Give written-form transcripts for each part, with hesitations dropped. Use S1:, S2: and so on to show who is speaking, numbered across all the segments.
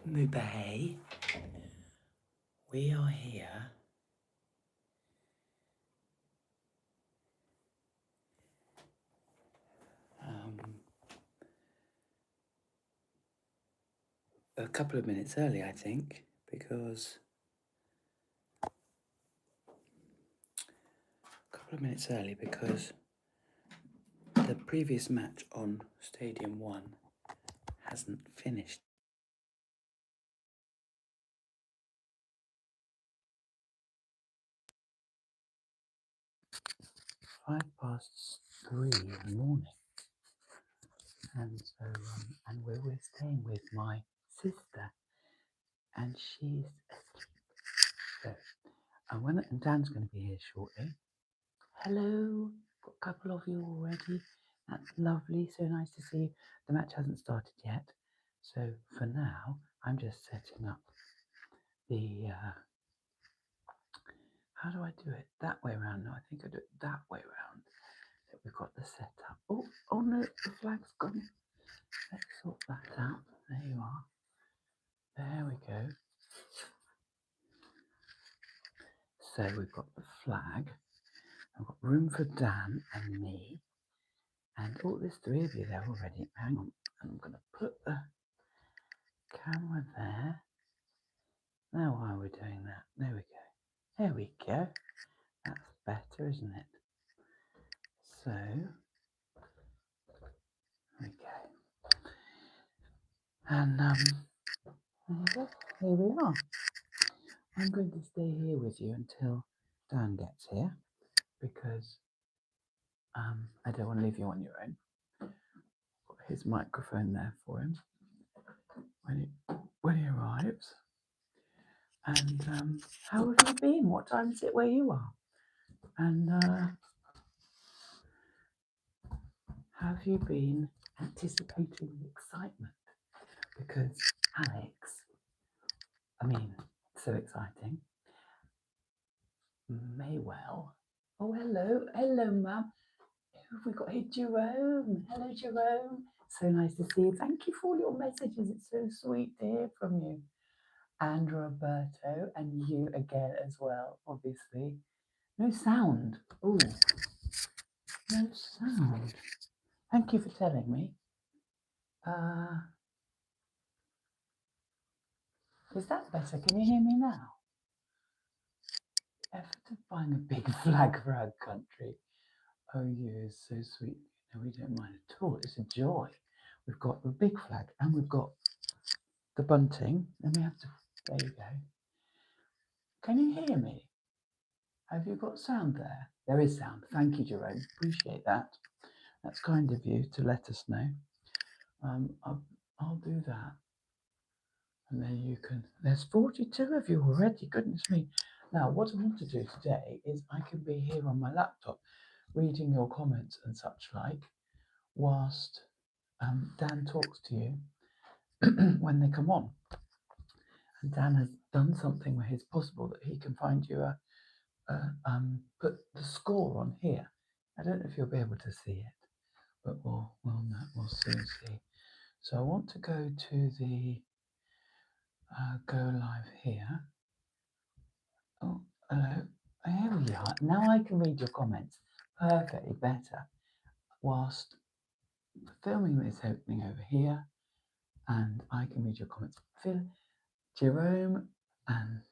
S1: Mubay, we are here a couple of minutes early, I think, because the previous match on Stadium 1 hasn't finished. 3:05 in the morning, and so and we're staying with my sister, and she's asleep. So, and Dan's going to be here shortly. Hello, got a couple of you already. That's lovely. So nice to see you. The match hasn't started yet, so for now I'm just setting up the. How do I do it? That way around? No, I think I do it that way around. So we've got the setup. Oh no, the flag's gone. Let's sort that out. There you are. There we go. So we've got the flag. I've got room for Dan and me. And there's 3 of you there already. Hang on. I'm going to put the camera there. Now why are we doing that? There we go. There we go. That's better, isn't it? So, there we go. And here we are. I'm going to stay here with you until Dan gets here, because I don't want to leave you on your own. Got his microphone there for him when he arrives. And how have you been? What time is it where you are? And have you been anticipating the excitement? Because Alex, so exciting, may well. Oh, hello, Mum. Who have we got here? Jerome. Hello, Jerome. So nice to see you. Thank you for all your messages. It's so sweet to hear from you. And Roberto, and you again as well, obviously. No sound. Oh, no sound. Thank you for telling me. Is that better? Can you hear me now? Effort of buying a big flag for our country. Oh, you is so sweet. No, we don't mind at all. It's a joy. We've got the big flag and we've got the bunting, and we have to. There you go. Can you hear me? Have you got sound there? There is sound. Thank you, Jerome. Appreciate that. That's kind of you to let us know. I'll do that. And then you can. There's 42 of you already. Goodness me. Now, what I want to do today is I can be here on my laptop reading your comments and such like, whilst Dan talks to you when they come on. And Dan has done something where it's possible that he can find you put the score on here. I don't know if you'll be able to see it, but we'll soon see. So I want to go to the go live here. Oh, hello. Here we are. Now I can read your comments perfectly better whilst filming this opening over here, and I can read your comments. Phil, Jerome, and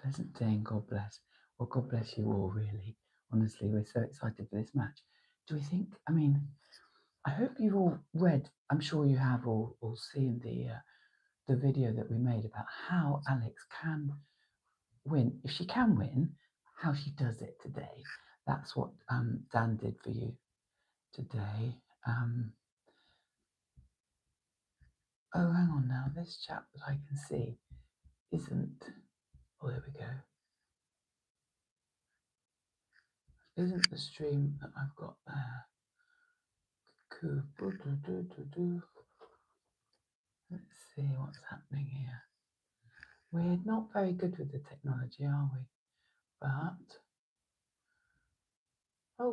S1: pleasant day and God bless. Well, God bless you all, really. Honestly, we're so excited for this match. Do we think, I hope you've all read, I'm sure you have all seen the video that we made about how Alex can win. If she can win, how she does it today. That's what Dan did for you today. Oh, hang on now. This chap that I can see isn't. Oh, there we go. Isn't the stream that I've got there. Let's see what's happening here. We're not very good with the technology, are we? But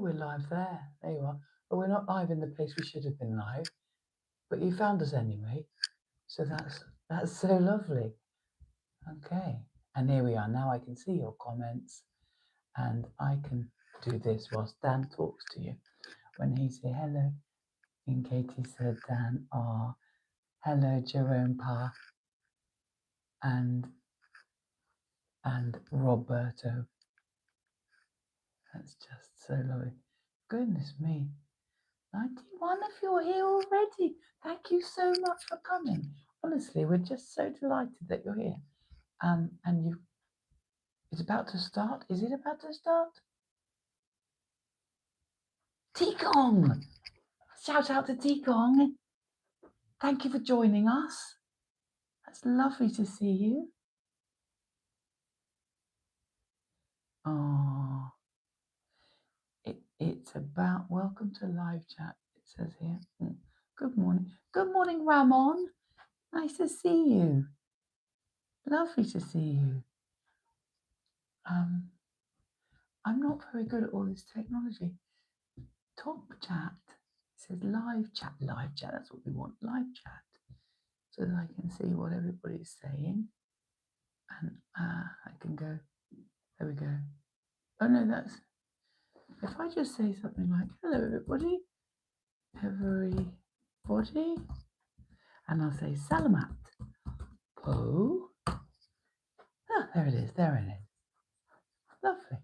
S1: we're live there. There you are. But we're not live in the place we should have been live. but you found us anyway. So that's so lovely. Okay, and here we are. Now I can see your comments, and I can do this whilst Dan talks to you. When he said hello, and Katie said Dan, hello Jerome Pa, and Roberto. That's just so lovely. Goodness me. 91 of you are here already. Thank you so much for coming. Honestly, we're just so delighted that you're here. And it's about to start. Is it about to start? Tikong! Shout out to Tikong. Thank you for joining us. That's lovely to see you. Oh, it's about welcome to live chat. It says here. Good morning. Good morning, Ramon. Nice to see you. Lovely to see you. I'm not very good at all this technology. Top chat. It says live chat. Live chat. That's what we want. Live chat. So that I can see what everybody's saying. And I can go. There we go. Oh no, that's. If I just say something like, hello everybody. Everybody. And I'll say Salamat. Oh. Ah, there it is. There it is. Lovely.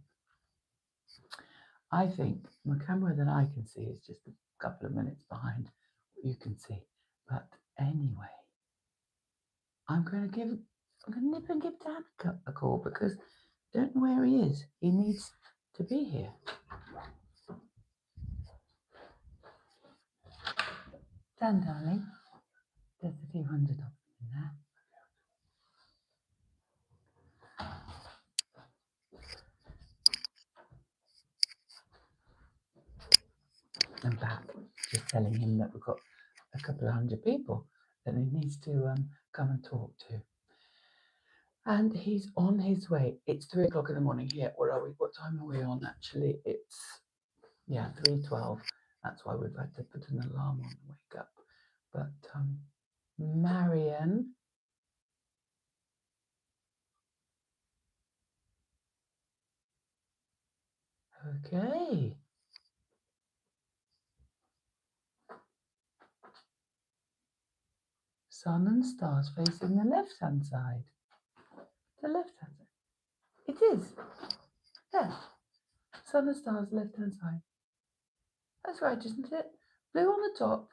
S1: I think my camera that I can see is just a couple of minutes behind what you can see. But anyway, I'm going to nip and give Dan a call because I don't know where he is. He needs to be here. Dan, darling, there's a few hundred of them in there. I'm back, just telling him that we've got a couple of hundred people that he needs to come and talk to. And he's on his way. It's 3 o'clock in the morning here. Where are we? What time are we on? Actually, it's 3:12. That's why we've had to put an alarm on and wake up. But Marion. Okay. Sun and stars facing the left-hand side. The left-hand side. It is. Yeah. Sun and stars, left-hand side. That's right, isn't it? Blue on the top,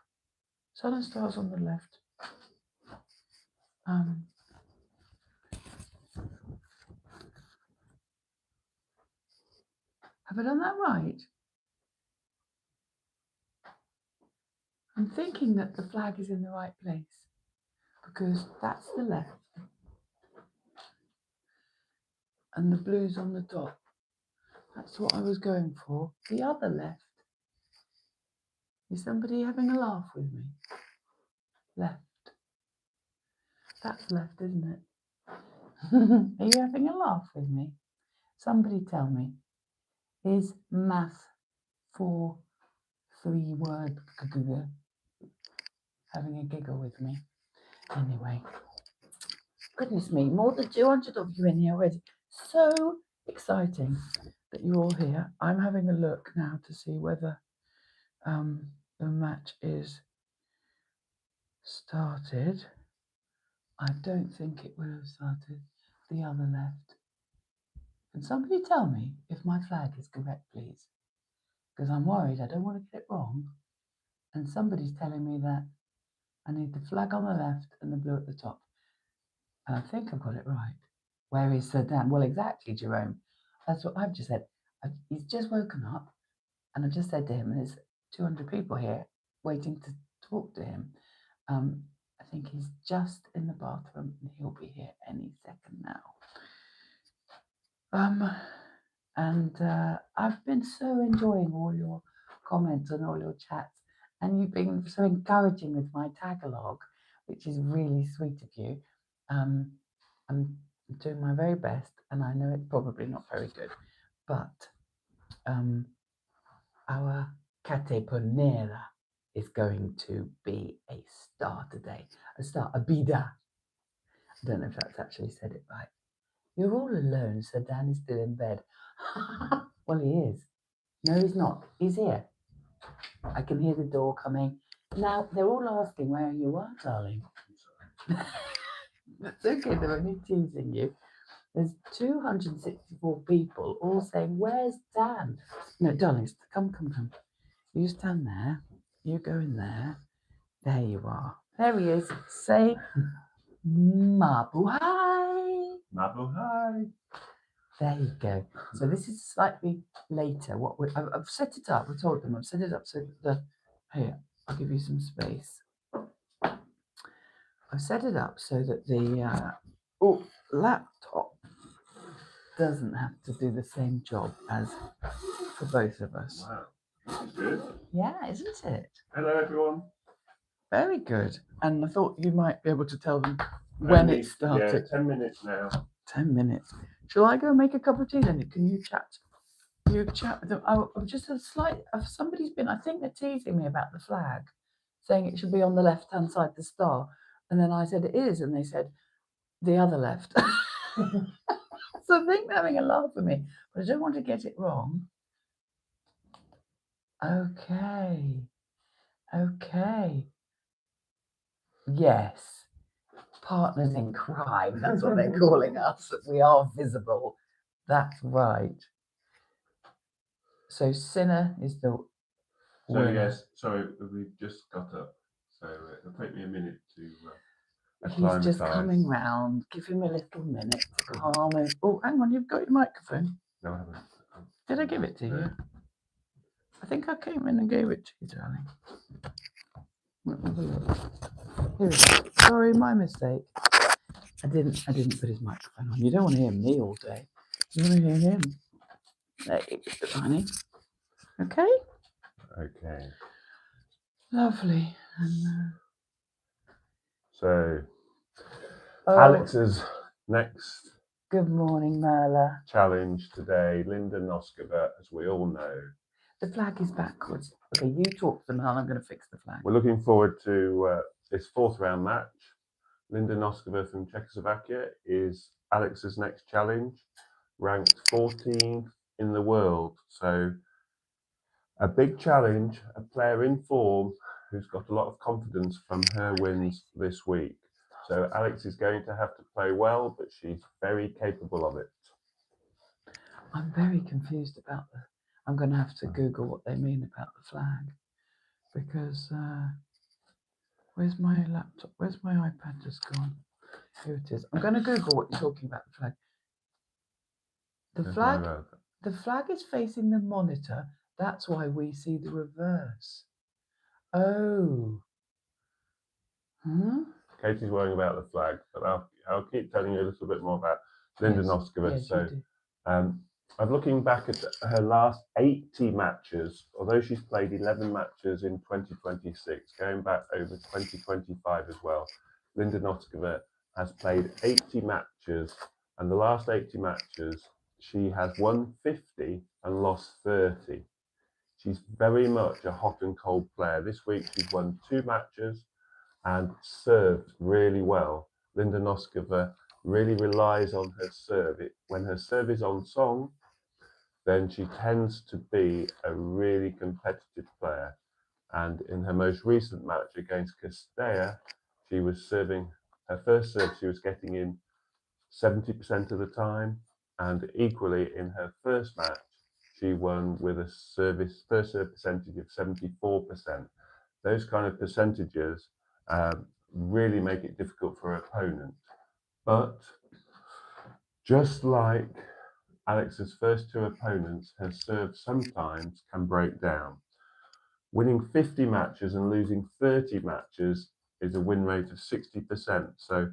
S1: sun and stars on the left. Have I done that right? I'm thinking that the flag is in the right place because that's the left and the blue's on the top. That's what I was going for. The other left. Is somebody having a laugh with me? Left. That's left, isn't it? Are you having a laugh with me? Somebody tell me. Is math 4 3-word having a giggle with me? Anyway. Goodness me, more than 200 of you in here already. So exciting that you're all here. I'm having a look now to see whether the match is started. I don't think it will have started. The other left. Can somebody tell me if my flag is correct, please? Because I'm worried I don't want to get it wrong. And somebody's telling me that I need the flag on the left and the blue at the top. And I think I've got it right. Where is Sir Dan? Well, exactly, Jerome. That's what I've just said. He's just woken up, and I've just said to him, there's 200 people here waiting to talk to him. I think he's just in the bathroom, and he'll be here any second now. And I've been so enjoying all your comments and all your chats, and you've been so encouraging with my Tagalog, which is really sweet of you. I'm doing my very best, and I know it's probably not very good, but our Cateponera is going to be a star today. A bida. I don't know if that's actually said it right. You're all alone, so Dan is still in bed. Well, he is. No, he's not. He's here. I can hear the door coming. Now, they're all asking where you are, darling. That's okay, they're only teasing you. There's 264 people all saying, where's Dan? No, darlings, come. You stand there. You go in there. There you are. There he is. Say, Mabuhay.
S2: Mabuhay.
S1: There you go. So this is slightly later. I've set it up. I told them I've set it up so that here, I'll give you some space. I've set it up so that the laptop doesn't have to do the same job as for both of us.
S2: Wow, this is good.
S1: Yeah, isn't it?
S2: Hello, everyone.
S1: Very good. And I thought you might be able to tell them when it started.
S2: Yeah, 10 minutes now.
S1: 10 minutes. Shall I go make a cup of tea then? Can you chat? You chat with them. I'm just somebody's been, I think they're teasing me about the flag, saying it should be on the left-hand side, the star. And then I said it is, and they said the other left. So I think they're having a laugh at me, but I don't want to get it wrong. Okay. Yes. Partners in crime. That's what they're calling us. We are visible. That's right. So Sinner is the winner.
S2: Yes, sorry, we've just got up. So it'll take me a minute to
S1: He's just coming round. Give him a little minute to calm him. Oh, hang on, you've got your microphone.
S2: No, I haven't.
S1: Did I give it to you? I think I came in and gave it to you, darling. Here we go. Sorry, my mistake. I didn't put his microphone on. You don't want to hear me all day. You want to hear him. There you go, honey. Okay?
S2: Okay.
S1: Lovely. And,
S2: so, Alex's next
S1: good morning, Merla.
S2: Challenge today, Linda Noskova, as we all know.
S1: The flag is backwards. Okay, you talk to them and I'm going to fix the flag.
S2: We're looking forward to this fourth round match. Linda Noskova from Czechoslovakia is Alex's next challenge, ranked 14th in the world. So a big challenge, a player in form who's got a lot of confidence from her wins this week. So Alex is going to have to play well, but she's very capable of it.
S1: I'm very confused about I'm going to have to Google what they mean about the flag, because where's my laptop? Where's my iPad just gone? Here it is. I'm going to Google what you're talking about, the flag. The flag is facing the monitor. That's why we see the reverse. Oh. Huh?
S2: Katie's worrying about the flag, but I'll keep telling you a little bit more about Linda Noskova.
S1: Yes,
S2: so I'm looking back at her last 80 matches, although she's played 11 matches in 2026, going back over 2025 as well. Linda Noskova has played 80 matches, and the last 80 matches, she has won 50 and lost 30. She's very much a hot and cold player. This week, she's won 2 matches and served really well. Linda Noskova really relies on her serve. When her serve is on song, then she tends to be a really competitive player. And in her most recent match against Castella, she was serving her first serve, she was getting in 70% of the time. And equally, in her first match, she won with a first serve percentage of 74%. Those kind of percentages really make it difficult for her opponent. But just like Alex's first 2 opponents, her serve sometimes can break down. Winning 50 matches and losing 30 matches is a win rate of 60%. So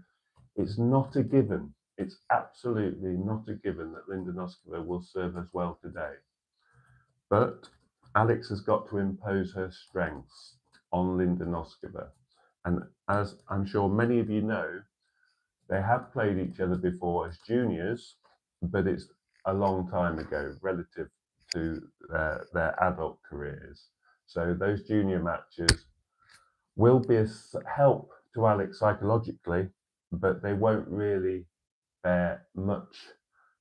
S2: it's not a given. It's absolutely not a given that Linda Noskova will serve as well today. But Alex has got to impose her strengths on Linda Noskova. And as I'm sure many of you know, they have played each other before as juniors, but it's a long time ago relative to their adult careers. So those junior matches will be a help to Alex psychologically, but they won't really bear much.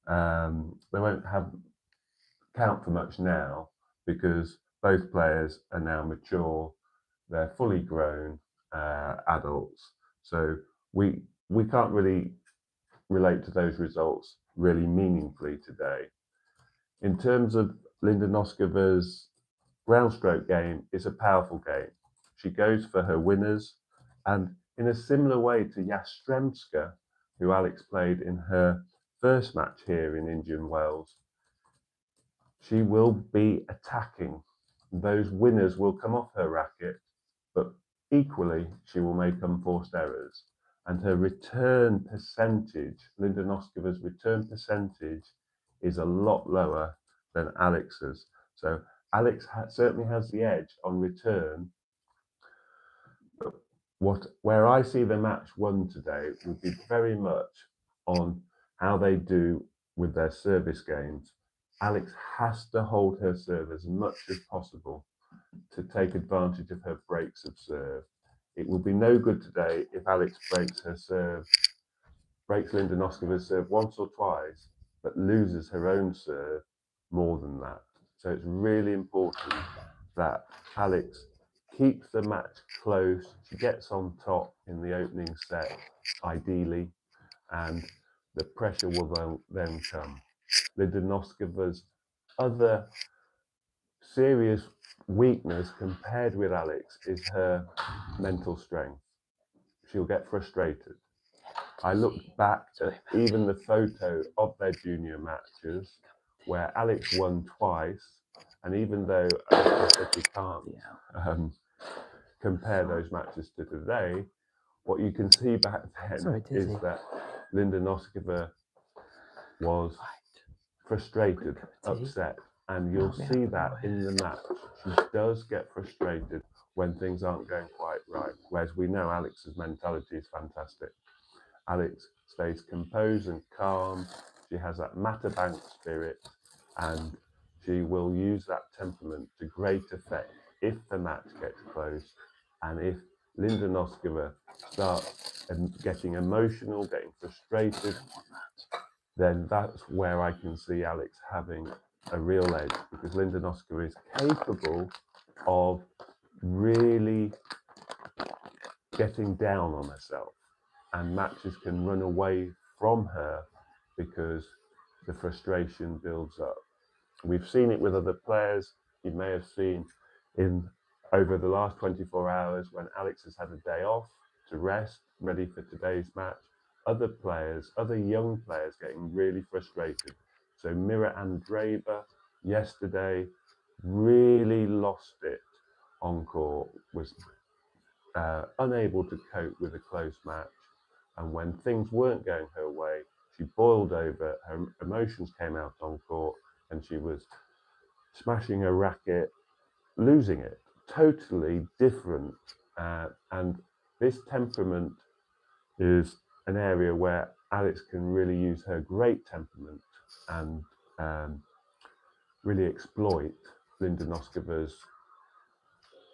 S2: They won't count for much now because both players are now mature. They're fully grown adults, so we can't really relate to those results really meaningfully today. In terms of Linda Noskova's groundstroke game, it's a powerful game. She goes for her winners, and in a similar way to Yastremska, who Alex played in her first match here in Indian Wells, she will be attacking. Those winners will come off her racket, but equally she will make unforced errors. And her return percentage, Linda Noskova's return percentage, is a lot lower than Alex's. So Alex certainly has the edge on return. But where I see the match won today will be very much on how they do with their service games. Alex has to hold her serve as much as possible to take advantage of her breaks of serve. It will be no good today if Alex breaks Linda Noskova's serve once or twice, but loses her own serve more than that. So it's really important that Alex keeps the match close. She gets on top in the opening set, ideally, and the pressure will then come. Linda Noskova's other serious weakness compared with Alex is her mental strength. She'll get frustrated. I looked back at even the photo of their junior matches where Alex won twice, and even though I said we can't compare those matches to today, what you can see back then is that Linda Noskova was frustrated, upset, and you'll see that in the match. She does get frustrated when things aren't going quite right, whereas we know Alex's mentality is fantastic. Alex stays composed and calm. She has that Matterbank spirit, and she will use that temperament to great effect if the match gets close, and if Linda Noskova starts getting emotional, getting frustrated, then that's where I can see Alex having a real edge, because Linda Noskova is capable of really getting down on herself, and matches can run away from her because the frustration builds up. We've seen it with other players. You may have seen over the last 24 hours when Alex has had a day off to rest, ready for today's match. Other players, other young players getting really frustrated. So Mira Andreeva yesterday really lost it on court, was unable to cope with a close match. And when things weren't going her way, she boiled over, her emotions came out on court, and she was smashing her racket, losing it. Totally different. And this temperament is an area where Alex can really use her great temperament and really exploit Linda Noskova's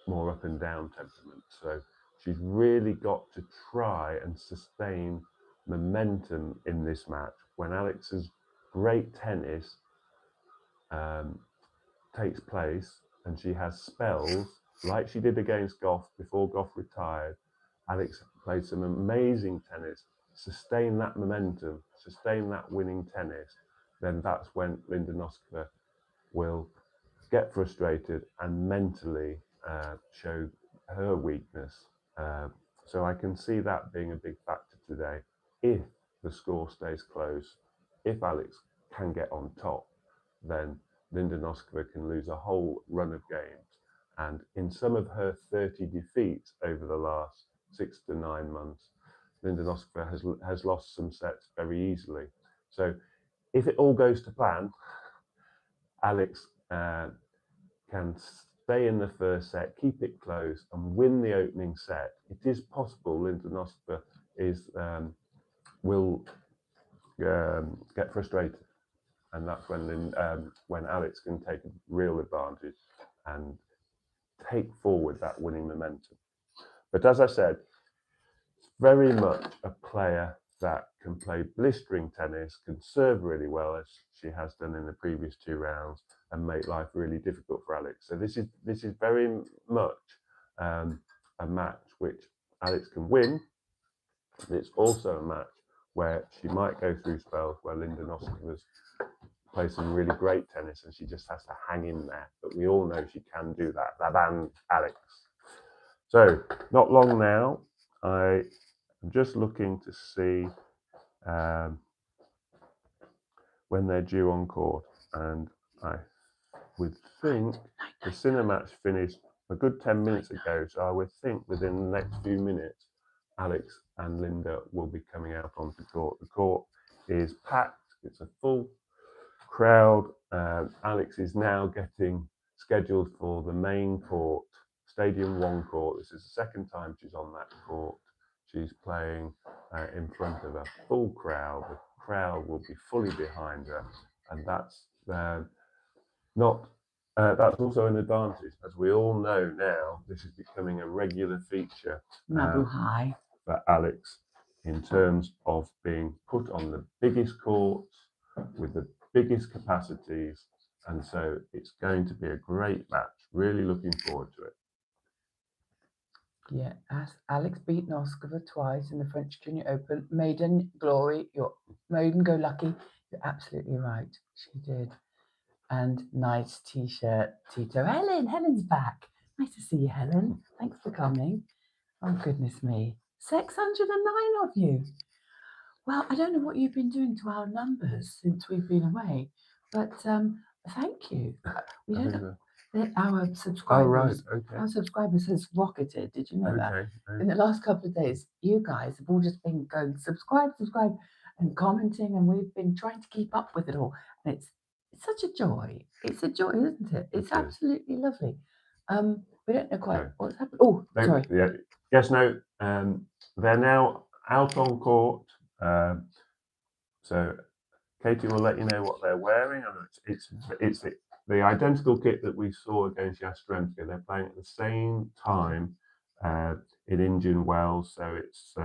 S2: more up and down temperament. So she's really got to try and sustain momentum in this match when Alex's great tennis takes place, and she has spells like she did against Goff before Goff retired. Alex played some amazing tennis, sustain that momentum, sustain that winning tennis. Then that's when Linda Noskova will get frustrated and mentally show her weakness. So I can see that being a big factor today. If the score stays close, if Alex can get on top, then Linda Noskova can lose a whole run of games. And in some of her 30 defeats over the last 6 to 9 months, Linda Noskova has lost some sets very easily. So if it all goes to plan, Alex can stay in the first set, keep it close, and win the opening set. It is possible Linda Noskova will get frustrated, and that's when Alex can take a real advantage and take forward that winning momentum. But as I said, very much a player that can play blistering tennis, can serve really well, as she has done in the previous 2 rounds, and make life really difficult for Alex. So this is very much a match which Alex can win. And it's also a match where she might go through spells where Linda Noskova's play some really great tennis and she just has to hang in there. But we all know she can do that. And Alex. So not long now. I'm just looking to see when they're due on court, and I would think the Sinner match finished a good 10 minutes ago, so I would think within the next few minutes Alex and Linda will be coming out onto court. The court is packed, it's a full crowd. Alex is now getting scheduled for the main court, Stadium 1 court. This is the second time she's on that court. She's playing in front of a full crowd. The crowd will be fully behind her, and that's that's also an advantage, as we all know now. This is becoming a regular feature for Alex in terms of being put on the biggest courts with the biggest capacities, and so it's going to be a great match. Really looking forward to it.
S1: Yeah, Alex beat Noskova twice in the French Junior Open. Maiden glory, maiden go lucky. You're absolutely right. She did. And nice t-shirt, Tito. Helen's back. Nice to see you, Helen. Thanks for coming. Oh, goodness me. 609 of you. Well, I don't know what you've been doing to our numbers since we've been away, but thank you. We don't know. Our subscribers, our subscribers has rocketed. Did you know that? In the last couple of days, you guys have all just been going subscribe, and commenting, and we've been trying to keep up with it all. And it's such a joy. It's a joy, isn't it? It's absolutely lovely. We don't know quite what's happened. Oh, sorry.
S2: Yes, no. They're now out on court. So Katie will let you know what they're wearing. It's the identical kit that we saw against Yastremska. They're playing at the same time in Indian Wells, so it's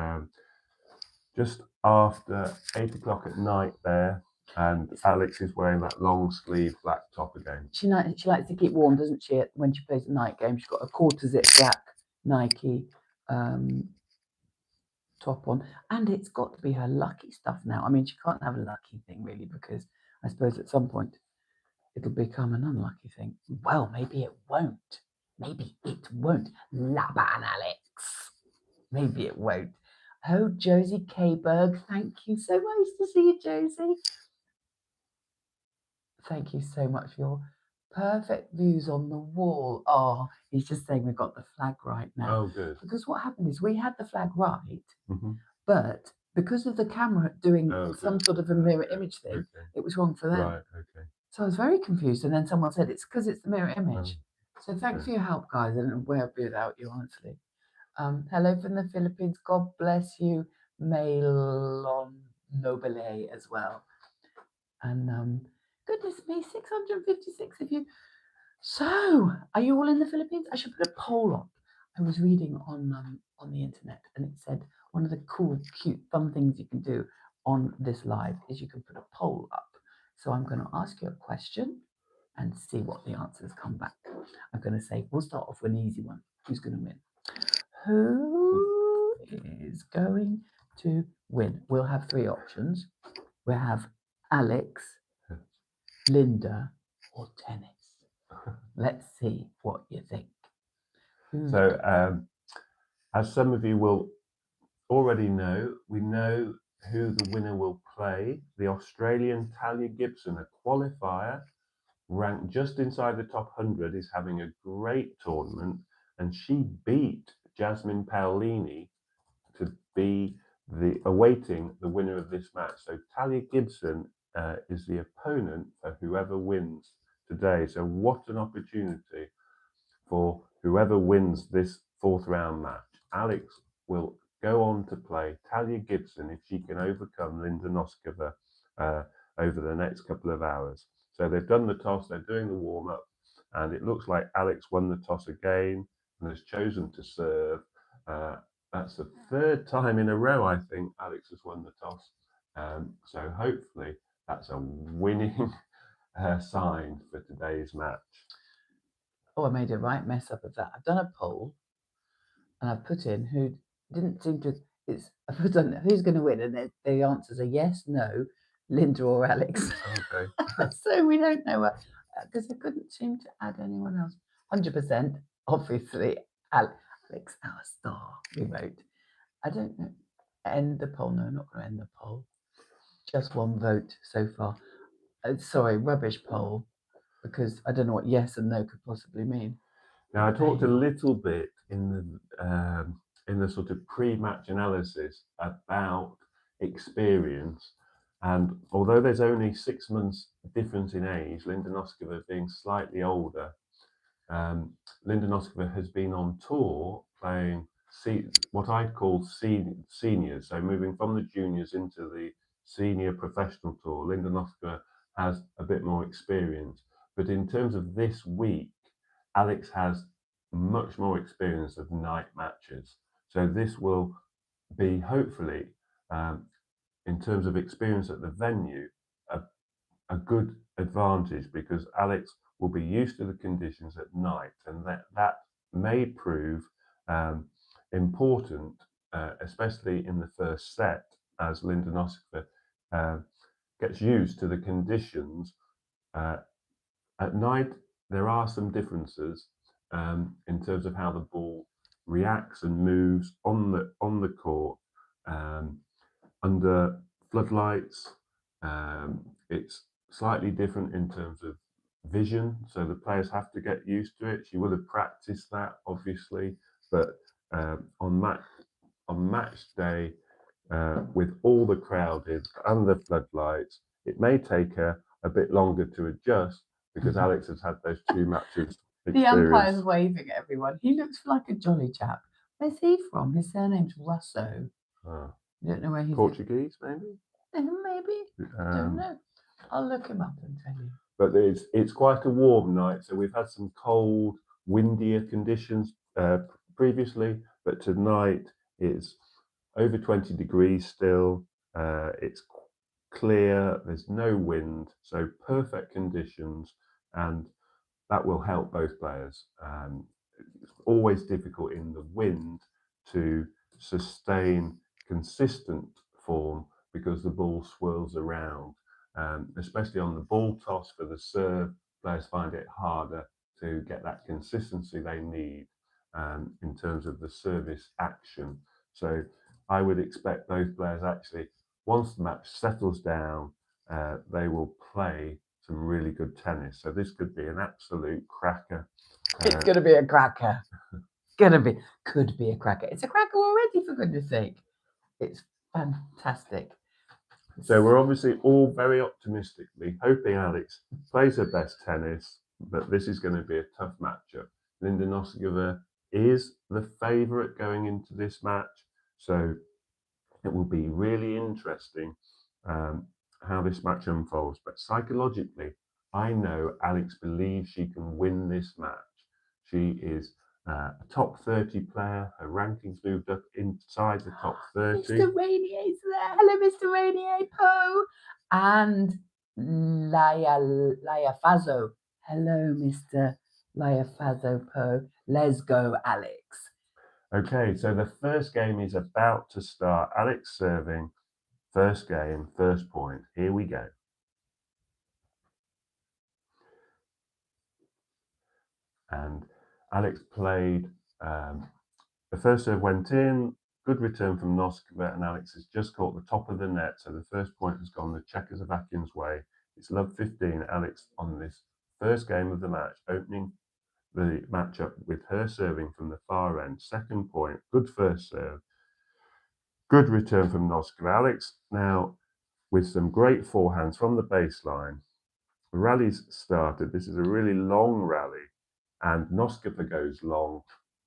S2: just after 8 o'clock at night there. And Alex is wearing that long sleeve black top again.
S1: She likes to keep warm, doesn't she? When she plays a night game, she's got a quarter zip black Nike top on, and it's got to be her lucky stuff now. I mean, she can't have a lucky thing really, because I suppose at some point it'll become an unlucky thing. Well, maybe it won't. Maybe it won't. Laban, Alex. Maybe it won't. Oh, Josie Kberg, thank you. So nice to see you, Josie. Thank you so much for your perfect views on the wall. Oh, he's just saying we've got the flag right now.
S2: Oh, good.
S1: Because what happened is we had the flag right, but because of the camera doing some sort of a mirror image thing, it was wrong for them.
S2: Right, okay.
S1: So I was very confused, and then someone said it's because it's the mirror image. So thanks for your help, guys. I don't know where I'd be without you, honestly. Hello from the Philippines. God bless you, Mailon Nobile as well. And goodness me, 656 of you. So, are you all in the Philippines? I should put a poll up. I was reading on the internet, and it said one of the cool, cute, fun things you can do on this live is you can put a poll up. So I'm going to ask you a question and see what the answers come back. I'm going to say, we'll start off with an easy one. Who's going to win? Who is going to win? We'll have 3 options. We'll have Alex, Linda, or tennis. Let's see what you think.
S2: So, as some of you will already know, we know who the winner will play. The Australian Talia Gibson, a qualifier, ranked just inside the top 100, is having a great tournament, and she beat Jasmine Paolini to be awaiting the winner of this match. So Talia Gibson is the opponent for whoever wins today. So what an opportunity for whoever wins this 4th round match. Alex will go on to play Talia Gibson if she can overcome Linda Noskova over the next couple of hours. So they've done the toss, they're doing the warm-up, and it looks like Alex won the toss again and has chosen to serve. That's the third time in a row, I think, Alex has won the toss. So hopefully that's a winning sign for today's match.
S1: Oh, I made a right mess up of that. I've done a poll and I've put in who didn't seem to. I put on who's going to win, and the answers are yes, no, Linda or Alex.
S2: Okay.
S1: So we don't know because I couldn't seem to add anyone else. 100%, obviously, Alex, our star. We wrote. I don't know. End the poll. No, I'm not going to end the poll. Just one vote so far. Sorry, rubbish poll, because I don't know what yes and no could possibly mean.
S2: Now, I talked a little bit in the sort of pre-match analysis about experience, and although there's only 6 months difference in age, Linda Noskova being slightly older, Linda Noskova has been on tour playing what I'd call seniors, so moving from the juniors into the senior professional tour. Linda Noskova has a bit more experience, but in terms of this week, Alex has much more experience of night matches. So this will be hopefully, in terms of experience at the venue, a good advantage, because Alex will be used to the conditions at night, and that may prove important, especially in the first set, as Linda Noskova gets used to the conditions. At night, there are some differences in terms of how the ball reacts and moves on the court. Under floodlights, it's slightly different in terms of vision, so the players have to get used to it. She will have practiced that, obviously, but on match day, with all the crowded and the floodlights, it may take her a bit longer to adjust, because Alex has had those 2 matches experience.
S1: The umpire's waving at everyone. He looks like a jolly chap. Where's he from? His surname's Russo.
S2: Oh.
S1: I don't know where he's
S2: Portuguese, maybe?
S1: Maybe. Don't know. I'll look him up and tell you.
S2: But it's quite a warm night, so we've had some cold, windier conditions previously, but tonight it's over 20 degrees still. It's clear, there's no wind, so perfect conditions, and that will help both players. It's always difficult in the wind to sustain consistent form, because the ball swirls around, especially on the ball toss for the serve. Players find it harder to get that consistency they need in terms of the service action. So I would expect both players, actually, once the match settles down, they will play some really good tennis. So this could be an absolute cracker.
S1: It's going to be a cracker. Could be a cracker. It's a cracker already, for goodness sake. It's fantastic.
S2: So we're obviously all very optimistically hoping Alex plays her best tennis, but this is going to be a tough matchup. Linda Noskova is the favourite going into this match, so it will be really interesting how this match unfolds. But psychologically, I know Alex believes she can win this match. She is a top 30 player. Her rankings moved up inside the top 30.
S1: Mr. Rainier's there. Hello, Mr. Rainier, Poe. And Laia Fazo. Hello, Mr. Laia Fazo, Poe. Let's go, Alex.
S2: Okay, so the first game is about to start. Alex serving, first game, first point. Here we go. And Alex played, the first serve went in, good return from Noskova, and Alex has just caught the top of the net, so the first point has gone the Czechoslovakian's way. It's love 15, Alex on this first game of the match, opening the matchup with her serving from the far end. Second point, good first serve, good return from Noskova. Alex now with some great forehands from the baseline. The rally's started. This is a really long rally, and Noskova goes long.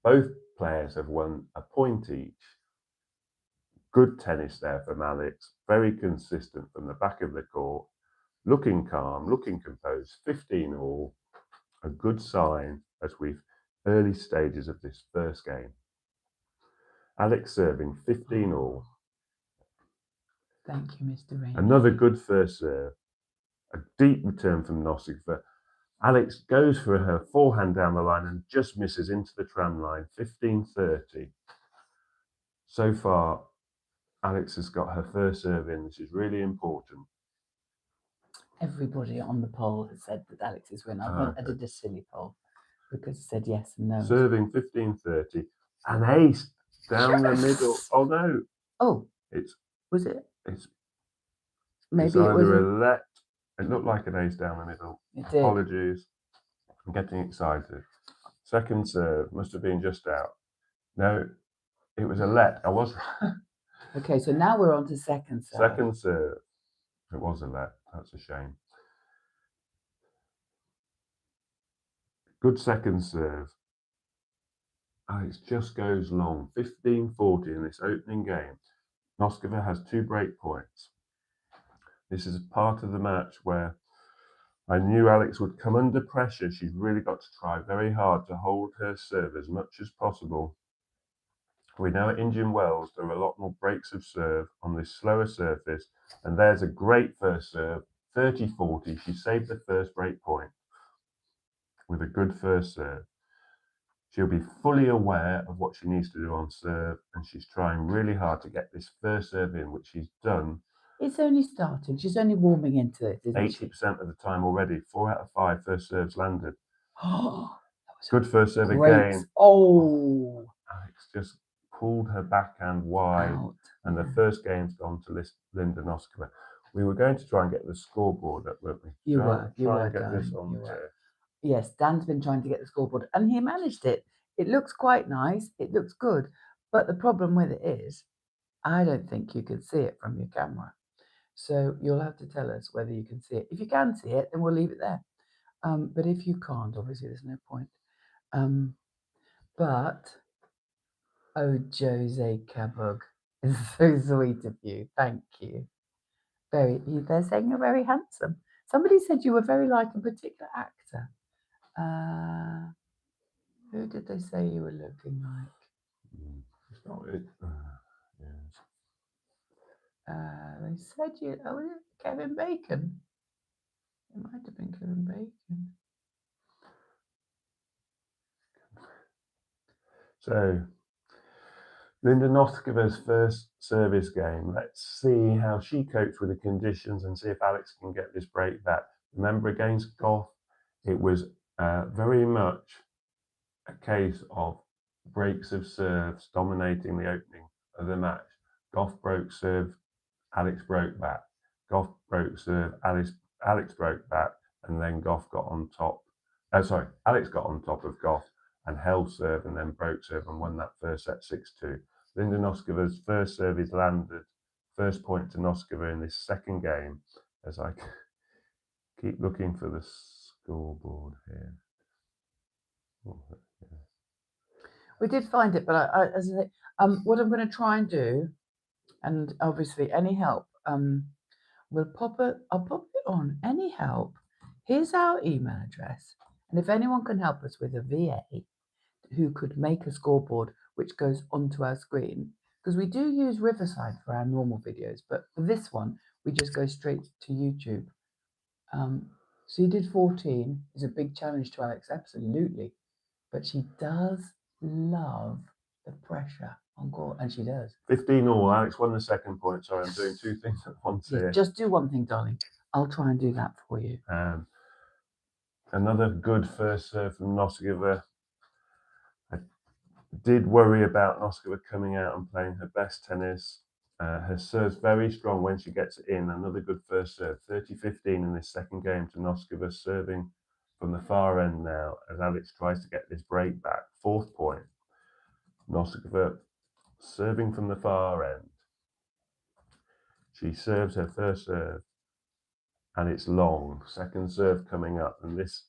S2: Both players have won a point each. Good tennis there from Alex, very consistent from the back of the court, looking calm, looking composed, 15 all, a good sign as we've early stages of this first game. Alex serving 15-all.
S1: Thank you, Mr. Rainey.
S2: Another good first serve. A deep return from Noskova. Alex goes for her forehand down the line and just misses into the tram line. 15-30. So far, Alex has got her first serve in. This is really important.
S1: Everybody on the poll has said that Alex is winning. I did a silly poll because it said yes and no.
S2: Serving 15-30. An ace down the middle. Oh no.
S1: Oh,
S2: was it?
S1: Maybe
S2: it's
S1: it was
S2: either a let. It looked like an ace down the middle.
S1: It did.
S2: Apologies. I'm getting excited. Second serve must have been just out. No, it was a let. I was.
S1: Okay, so now we're on to second serve.
S2: Second serve. It was a let. That's a shame. Good second serve. Alex just goes long. 15-40 in this opening game. Noskova has 2 break points. This is part of the match where I knew Alex would come under pressure. She's really got to try very hard to hold her serve as much as possible. We know at Indian Wells there are a lot more breaks of serve on this slower surface, and there's a great first serve, 30-40. She saved the first break point with a good first serve. She'll be fully aware of what she needs to do on serve, and she's trying really hard to get this first serve in, which she's done.
S1: It's only starting. She's only warming into it, isn't
S2: 80% of the time already. 4 out of 5 first serves landed.
S1: Oh,
S2: good first serve again.
S1: Oh,
S2: Alex just pulled her backhand wide, and the first game's gone to Linda Noskova. We were going to try and get the scoreboard up, weren't we?
S1: You were.
S2: Try and get this on there.
S1: Yes, Dan's been trying to get the scoreboard, and he managed it. It looks quite nice. It looks good. But the problem with it is, I don't think you can see it from your camera. So you'll have to tell us whether you can see it. If you can see it, then we'll leave it there. But if you can't, obviously there's no point. But, oh, Jose Cabug, it's so sweet of you. Thank you. They're saying you're very handsome. Somebody said you were very like a particular actor. Who did they say you were looking like?
S2: It's not it. Yes.
S1: They said you. Oh, was it Kevin Bacon? It might have been Kevin Bacon.
S2: So, Linda Noskova's first service game. Let's see how she copes with the conditions and see if Alex can get this break back. Remember, against Goff, it was very much a case of breaks of serves dominating the opening of the match. Goff broke serve, Alex broke back. Goff broke serve, Alex broke back, and then Goff got on top. Alex got on top of Goff and held serve and then broke serve and won that first set 6-2. Linda Noskova's first serve is landed. First point to Noskova in this second game, as I keep looking for the scoreboard here. Oh, yeah.
S1: We did find it, but as I say, what I'm going to try and do, and obviously any help, I'll pop it on. Any help? Here's our email address, and if anyone can help us with a VA who could make a scoreboard which goes onto our screen, because we do use Riverside for our normal videos, but for this one we just go straight to YouTube. So you did 14 is a big challenge to Alex, absolutely, but she does love the pressure on court, and she does.
S2: 15-all. Alex won the second point. Sorry, I'm doing 2 things at once here.
S1: Just do one thing, darling. I'll try and do that for you.
S2: Another good first serve from Noskova. I did worry about Noskova coming out and playing her best tennis. Her serve's very strong when she gets it in. Another good first serve. 30-15 in this second game to Noskova, serving from the far end now as Alex tries to get this break back. 4th point. Noskova serving from the far end. She serves her first serve and it's long. Second serve coming up, and this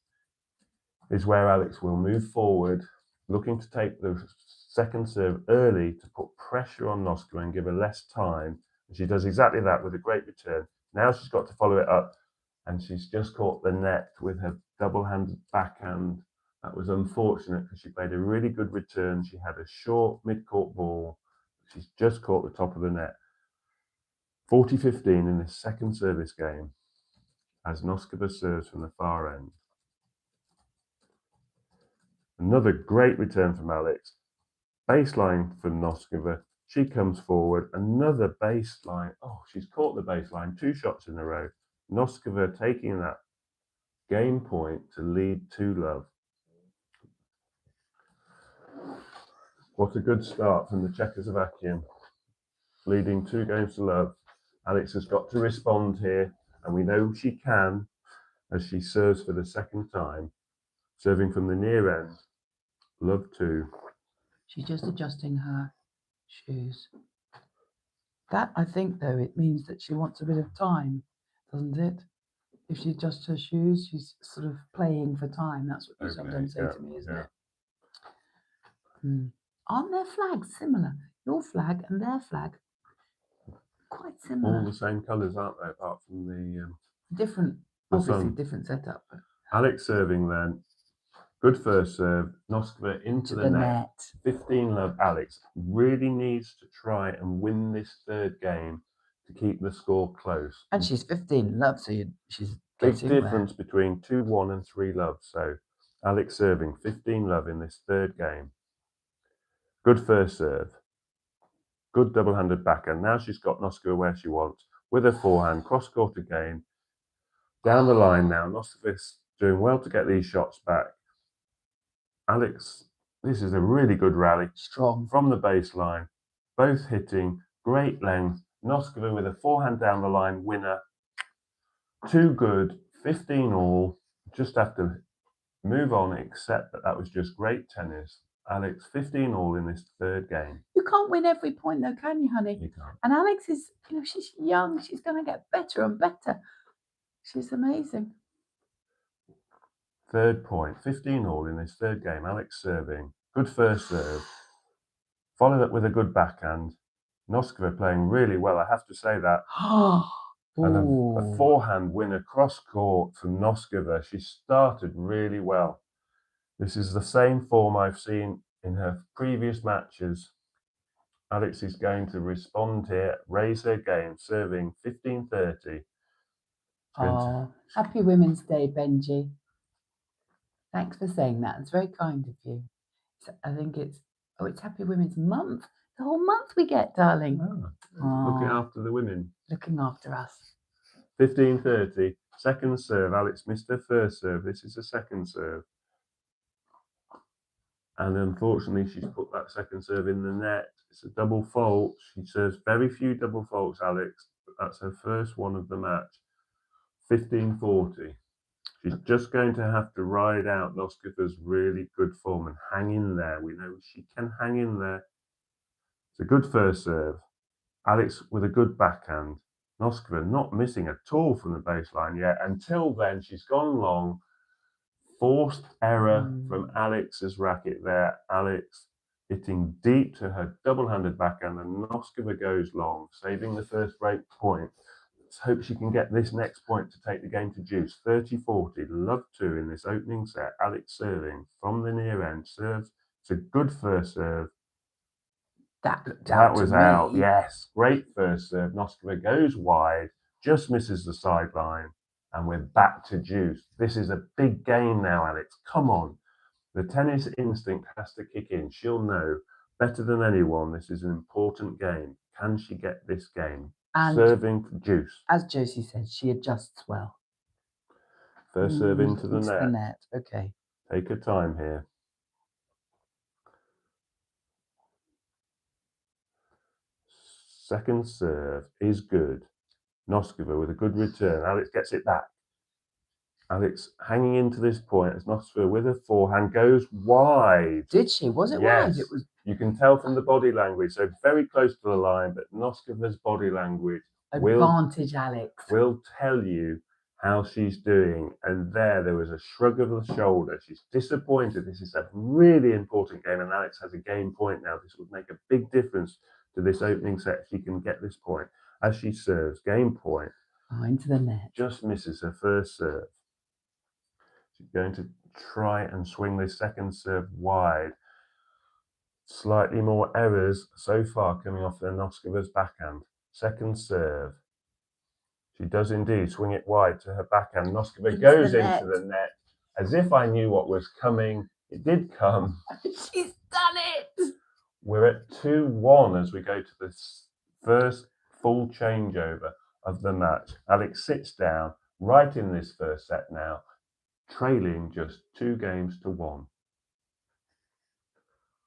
S2: is where Alex will move forward, looking to take the second serve early to put pressure on Noskova and give her less time. And she does exactly that with a great return. Now she's got to follow it up, and she's just caught the net with her double-handed backhand. That was unfortunate because she played a really good return. She had a short mid-court ball She's just caught the top of the net. 40-15 in this second service game as Noskova serves from the far end. Another great return from Alex. Baseline for Noskova. She comes forward. Another baseline. Oh, she's caught the baseline. 2 shots in a row. Noskova taking that game point to lead 2-love. What a good start from the Czechoslovakian. Leading 2 games to love. Alex has got to respond here, and we know she can as she serves for the second time, serving from the near end. Love 2.
S1: She's just adjusting her shoes. That, I think, though, it means that she wants a bit of time, doesn't it? If she adjusts her shoes, she's sort of playing for time. That's what you sometimes say to me, isn't it? Aren't their flags similar? Your flag and their flag, quite similar.
S2: All the same colours, aren't they? Apart from the
S1: different,
S2: the
S1: obviously
S2: sun.
S1: different setup. But
S2: Alex serving then. Good first serve. Noskova into the net. 15-love. Alex really needs to try and win this third game to keep the score close.
S1: And she's 15-love, so she's
S2: big difference between 2-1 and 3-love. So Alex serving 15-love in this third game. Good first serve. Good double-handed backhand. Now she's got Noskova where she wants with her forehand. Cross-court again. Down the line now. Noskova's doing well to get these shots back. Alex, this is a really good rally.
S1: Strong.
S2: From the baseline. Both hitting. Great length. Noskova with a forehand down the line. Winner. 2 good. 15 all. Just have to move on, except that was just great tennis. Alex, 15 all in this third game.
S1: You can't win every point though, can you, honey?
S2: You can't.
S1: And Alex is, she's young. She's going to get better and better. She's amazing.
S2: Third point, 15 all in this third game. Alex serving. Good first serve. Followed up with a good backhand. Noskova playing really well, I have to say that. And a forehand win across court from Noskova. She started really well. This is the same form I've seen in her previous matches. Alex is going to respond here, raise her game, serving 15-30.
S1: Happy Women's Day, Benji. Thanks for saying that. It's very kind of you. I think it's Happy Women's Month. The whole month we get, darling.
S2: Looking after the women.
S1: Looking after us.
S2: 15-30. Second serve. Alex missed her first serve. This is a second serve. And unfortunately, she's put that second serve in the net. It's a double fault. She serves very few double faults, Alex. But that's her first one of the match. 15-40. She's just going to have to ride out Noskova's really good form and hang in there. We know she can hang in there. It's a good first serve. Alex with a good backhand. Noskova not missing at all from the baseline yet. Until then, she's gone long. Forced error from Alex's racket there. Alex hitting deep to her double-handed backhand, and Noskova goes long, saving the first break point. Let's hope she can get this next point to take the game to juice. 30-40, love 2 in this opening set. Alex serving from the near end. Serves. It's a good first serve. That was out. Yes, great first serve. Noskova goes wide, just misses the sideline, and we're back to juice. This is a big game now, Alex. Come on. The tennis instinct has to kick in. She'll know better than anyone this is an important game. Can she get this game? And serving for juice.
S1: As Josie said, she adjusts well.
S2: First serve into the
S1: net. Okay.
S2: Take her time here. Second serve is good. Noskova with a good return. Alex gets it back. Alex hanging into this point as Noskova with her forehand goes wide.
S1: Did she? Was it wide? It was.
S2: You can tell from the body language. So very close to the line, but Noskova's body language
S1: Alex
S2: will tell you how she's doing. And there was a shrug of the shoulder. She's disappointed. This is a really important game, and Alex has a game point now. This would make a big difference to this opening set if she can get this point. As she serves, game point.
S1: Into the net.
S2: Just misses her first serve. She's going to try and swing this second serve wide. Slightly more errors so far coming off the Noskova's backhand. Second serve. She does indeed swing it wide to her backhand. Noskova goes into the net as if I knew what was coming. It did come.
S1: She's done it!
S2: We're at 2-1 as we go to this first full changeover of the match. Alex sits down right in this first set now, trailing just 2-1.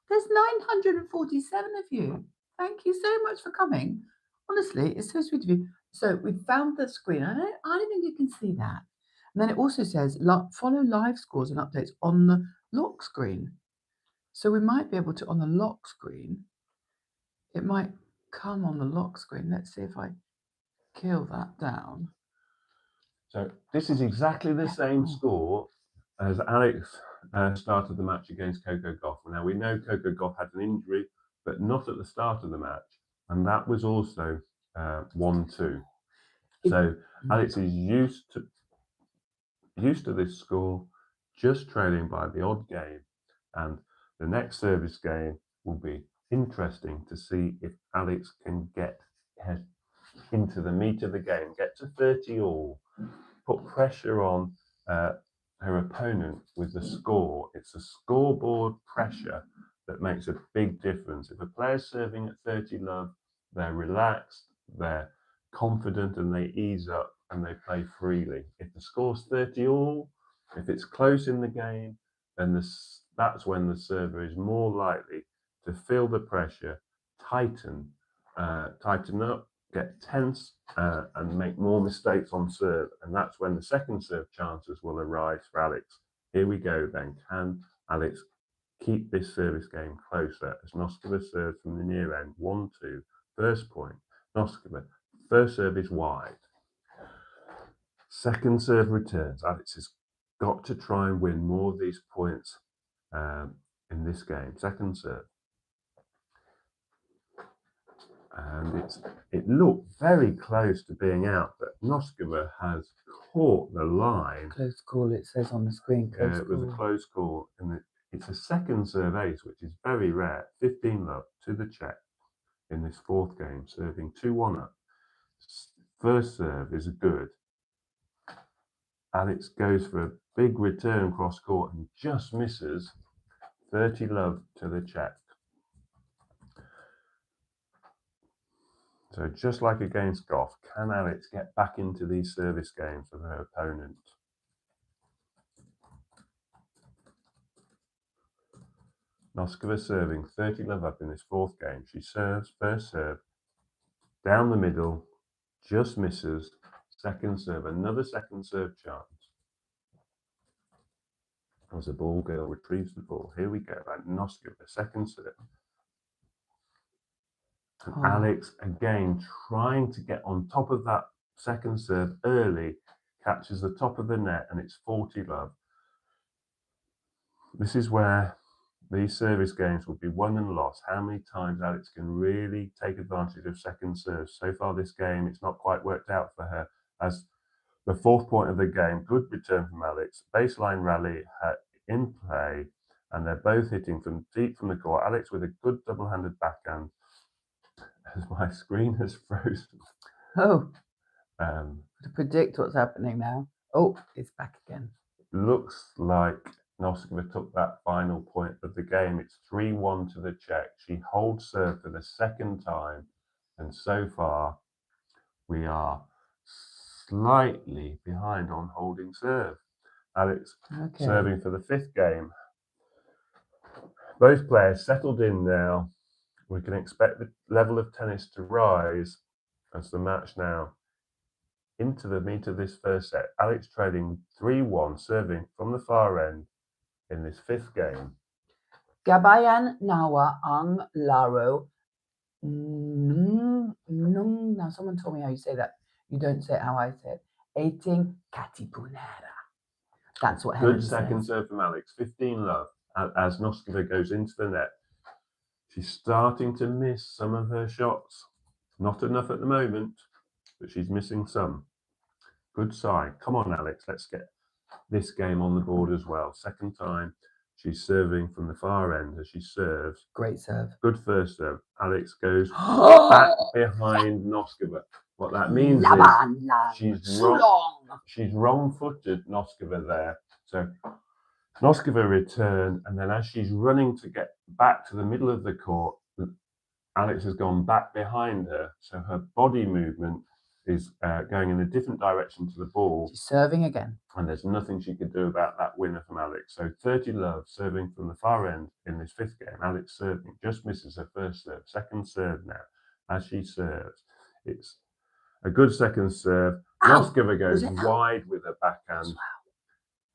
S1: There's 947 of you. Thank you so much for coming. Honestly, it's so sweet of you. So we found the screen. I don't think you can see that. And then it also says follow live scores and updates on the lock screen. So we might be able to, on the lock screen, it might come on the lock screen. Let's see if I kill that down.
S2: So this is exactly the same score as Alex started the match against Coco Gauff. Now we know Coco Gauff had an injury, but not at the start of the match. And that was also 1-2. So Alex is used to this score, just trailing by the odd game. And the next service game will be interesting to see if Alex can get into the meat of the game, get to 30 all, put pressure on her opponent with the score. It's the scoreboard pressure that makes a big difference. If a player's serving at 30 love, they're relaxed, they're confident, and they ease up and they play freely. If the score's 30 all, if it's close in the game, then that's when the server is more likely to feel the pressure, tighten up, get tense, and make more mistakes on serve. And that's when the second serve chances will arise for Alex. Here we go then. Can Alex keep this service game closer as Noskova serves from the near end? 1-2, first point. Noskova, first serve is wide. Second serve returns. Alex has got to try and win more of these points in this game. Second serve. And it looked very close to being out, but Noskova has caught the line.
S1: Close call, it says on the screen.
S2: It was a close call, and it's a second serve ace, which is very rare. 15 love to the Czech in this fourth game, serving 2-1 up. First serve is good. Alex goes for a big return cross court and just misses. 30 love to the Czech. So just like against Gauff, can Alex get back into these service games with her opponent? Noskova serving 30 love up in this fourth game. She serves, first serve, down the middle, just misses. Second serve, another second serve chance. As the ball girl retrieves the ball. Here we go, Noskova, second serve. And Alex, again, trying to get on top of that second serve early, catches the top of the net, and it's 40 love. This is where these service games will be won and lost. How many times Alex can really take advantage of second serves. So far this game, it's not quite worked out for her. As the fourth point of the game, good return from Alex. Baseline rally in play, and they're both hitting from deep from the court. Alex with a good double-handed backhand. As my screen has frozen.
S1: Oh, to predict what's happening now. Oh, it's back again.
S2: Looks like Noskova took that final point of the game. It's 3-1 to the Czech. She holds serve for the second time, and so far we are slightly behind on holding serve. Alex serving for the fifth game. Both players settled in now. We can expect the level of tennis to rise as the match now into the meat of this first set. Alex trailing 3-1, serving from the far end in this fifth game.
S1: Gabayan Nawa ang Laro. Now, someone told me how you say that. You don't say it how I say it. 18 Katipunera. That's what Helen says.
S2: Good second serve from Alex. 15 love as Noskova goes into the net. She's starting to miss some of her shots. Not enough at the moment, but she's missing some. Good side. Come on, Alex. Let's get this game on the board as well. Second time She's serving from the far end as she serves.
S1: Great serve.
S2: Good first serve. Alex goes back behind Noskova. What that means is she's wrong-footed Noskova there. So Noskova returned, and then as she's running to get back to the middle of the court, Alex has gone back behind her. So her body movement is going in a different direction to the ball.
S1: She's serving again.
S2: And there's nothing she could do about that winner from Alex. So 30-love serving from the far end in this fifth game. Alex serving, just misses her first serve. Second serve now. As she serves, it's a good second serve. Noskova goes wide with her backhand.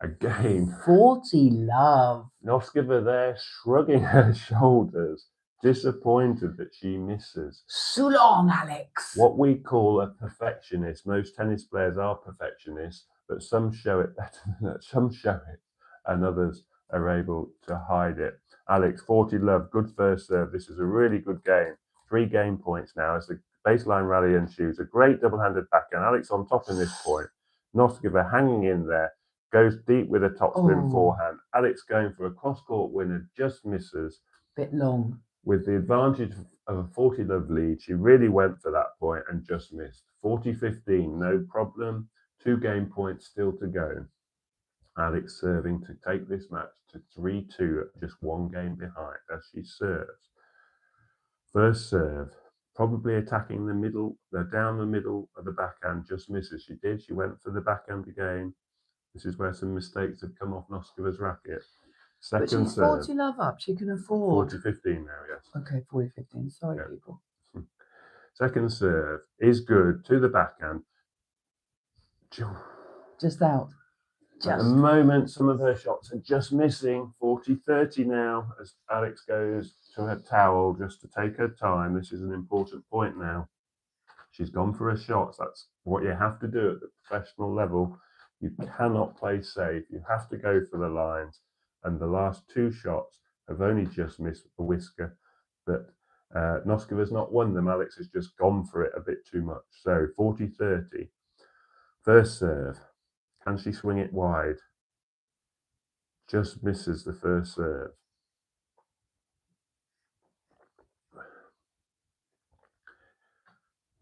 S2: Again.
S1: 40-love.
S2: Noskova there shrugging her shoulders, disappointed that she misses.
S1: So long, Alex.
S2: What we call a perfectionist. Most tennis players are perfectionists, but some show it better than that. Some show it, and others are able to hide it. Alex, 40-love, good first serve. This is a really good game. 3 game points now as the baseline rally ensues. A great double-handed backhand. Alex on top in this point. Noskova hanging in there. Goes deep with a topspin forehand. Alex going for a cross-court winner, just misses.
S1: Bit long.
S2: With the advantage of a 40-love lead, she really went for that point and just missed. 40-15, no problem. 2 game points still to go. Alex serving to take this match to 3-2, just 1 game behind as she serves. First serve, probably attacking the middle, down the middle of the backhand, just misses. She did, she went for the backhand again. This is where some mistakes have come off Noskova's racket. Second serve.
S1: But she's 40-love up. She can afford.
S2: 40-15 now, yes.
S1: Okay, 40-15. Sorry, people.
S2: Second serve is good to the backhand.
S1: Just out.
S2: At the moment, some of her shots are just missing. 40-30 now as Alex goes to her towel just to take her time. This is an important point now. She's gone for her shots. That's what you have to do at the professional level. You cannot play safe. You have to go for the lines. And the last 2 shots have only just missed a whisker. But Noskova's not won them. Alex has just gone for it a bit too much. So 40-30. First serve. Can she swing it wide? Just misses the first serve.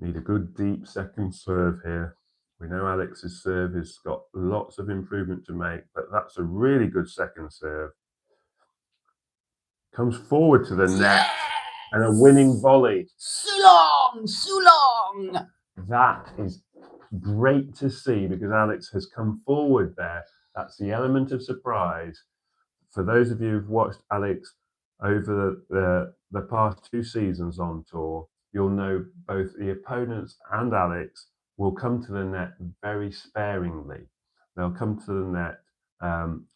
S2: Need a good deep second serve here. We know Alex's serve has got lots of improvement to make, but that's a really good second serve. Comes forward to the net and a winning volley.
S1: So long.
S2: That is great to see because Alex has come forward there. That's the element of surprise. For those of you who've watched Alex over the past 2 seasons on tour, you'll know both the opponents and Alex will come to the net very sparingly. They'll come to the net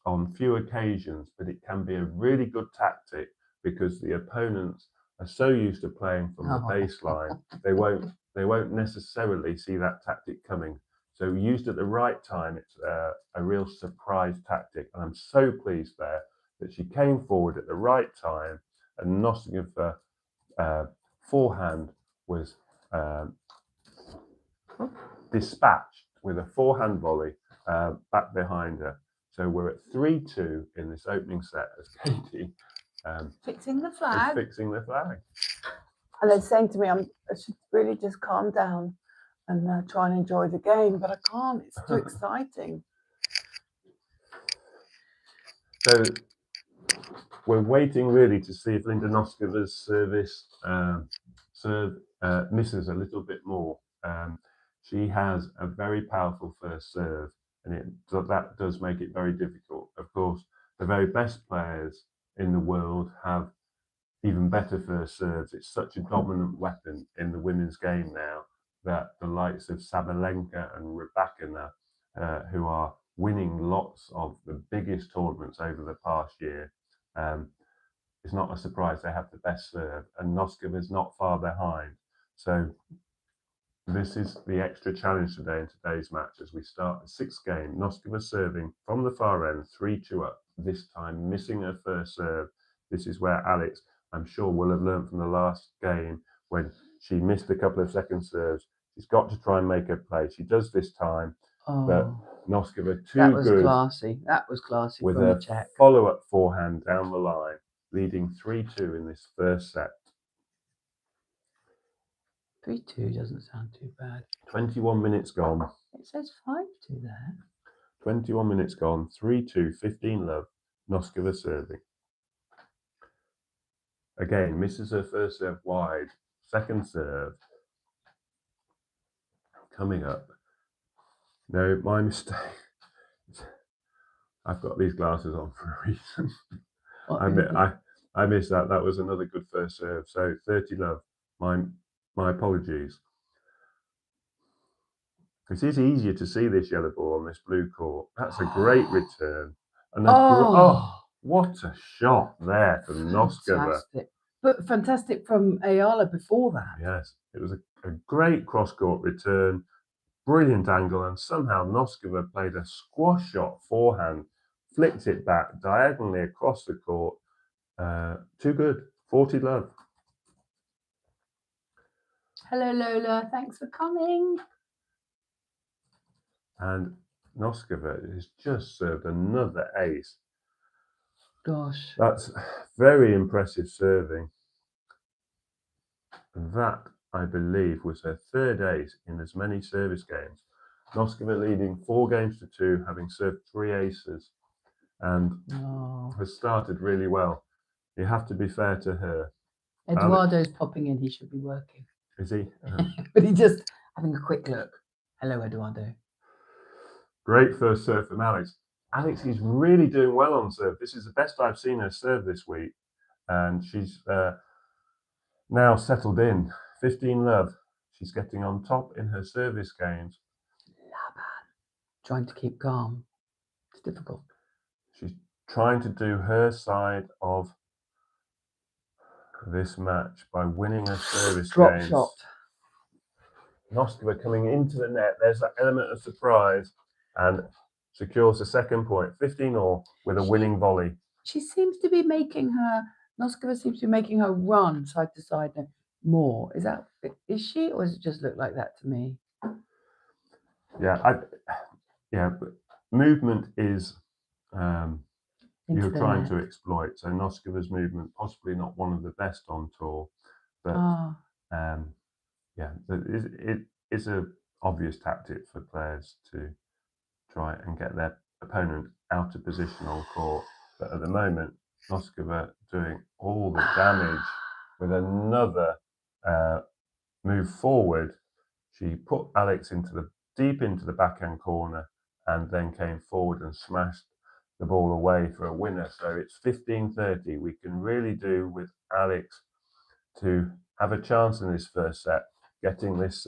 S2: on few occasions, but it can be a really good tactic because the opponents are so used to playing from the baseline, they won't necessarily see that tactic coming. So used at the right time, it's a real surprise tactic. And I'm so pleased there that she came forward at the right time and Noskova forehand was dispatched with a forehand volley back behind her. So we're at 3-2 in this opening set as Katie
S3: fixing the flag.
S2: Fixing the flag.
S3: And they're saying to me, I should really just calm down and try and enjoy the game, but I can't. It's too exciting.
S2: So we're waiting really to see if Linda Noskova's serve misses a little bit more. She has a very powerful first serve, and that does make it very difficult. Of course, the very best players in the world have even better first serves. It's such a dominant weapon in the women's game now that the likes of Sabalenka and Rybakina, who are winning lots of the biggest tournaments over the past year, it's not a surprise they have the best serve, and Noskova is not far behind. So this is the extra challenge today in today's match as we start the 6th game. Noskova serving from the far end, 3-2 up, this time missing her first serve. This is where Alex, I'm sure, will have learned from the last game when she missed a couple of second serves. She's got to try and make her play. She does this time.
S1: Oh,
S2: Noskova
S1: that
S2: too
S1: was
S2: good
S1: classy. That was classy
S2: with
S1: from
S2: a
S1: a Czech.
S2: follow-up forehand down the line, leading 3-2 in this first set.
S1: 3-2 doesn't sound too bad.
S2: 21 minutes gone.
S1: It says 5-2 there.
S2: 21 minutes gone. 3-2, 15-love. Noskova serving. Again, misses her first serve wide. Second serve. Coming up. No, my mistake. I've got these glasses on for a reason. I missed that. That was another good first serve. So 30-love. My apologies. It is easier to see this yellow ball on this blue court. That's a great return. And what a shot there from Noskova.
S1: Fantastic. But fantastic from Eala before that.
S2: Yes, it was a great cross-court return, brilliant angle, and somehow Noskova played a squash shot forehand, flicked it back diagonally across the court. Too good. 40-love.
S1: Hello, Lola. Thanks for coming.
S2: And Noskova has just served another ace.
S1: Gosh.
S2: That's very impressive serving. That, I believe, was her third ace in as many service games. Noskova leading 4-2, having served 3 aces, and has started really well. You have to be fair to her.
S1: Eduardo's popping in. He should be working.
S2: Is he?
S1: But he's just having a quick look. Hello, Eduardo.
S2: Great first serve from Alex. Alex is really doing well on serve. This is the best I've seen her serve this week. And she's now settled in. 15-love. She's getting on top in her service games.
S1: Trying to keep calm. It's difficult.
S2: She's trying to do her side of this match by winning her service games.
S1: Drop shot.
S2: Noskova coming into the net. There's that element of surprise and secures the second point. 15-all with a winning volley.
S1: She seems to be making her, Noskova seems to be making her run side to side more. Is she, or does it just look like that to me?
S2: Yeah, but movement is you're trying to exploit. So Noskova's movement, possibly not one of the best on tour, but it's an obvious tactic for players to try and get their opponent out of position on court. But at the moment, Noskova doing all the damage with another move forward. She put Alex deep into the backhand corner and then came forward and smashed the ball away for a winner. So it's 15-30. We can really do with Alex to have a chance in this first set, getting this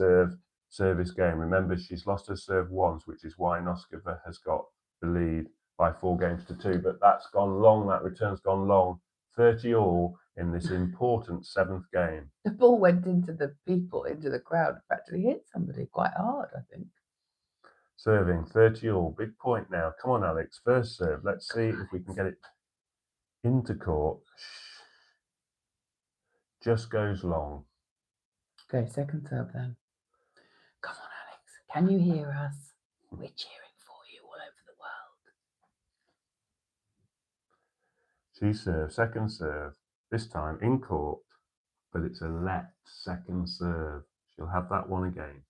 S2: service game. Remember, she's lost her serve once, which is why Noskova has got the lead by 4-2. But that's gone long. That return's gone long. 30-all in this important 7th game.
S1: The ball went into the crowd. In fact, it hit somebody quite hard, I think.
S2: Serving 30-all, big point now. Come on, Alex, first serve. Let's see if we can get it into court. Just goes long.
S1: Okay, second serve then. Come on, Alex. Can you hear us? We're cheering for you all over the world.
S2: She serves, second serve, this time in court, but it's a left second serve. She'll have that one again.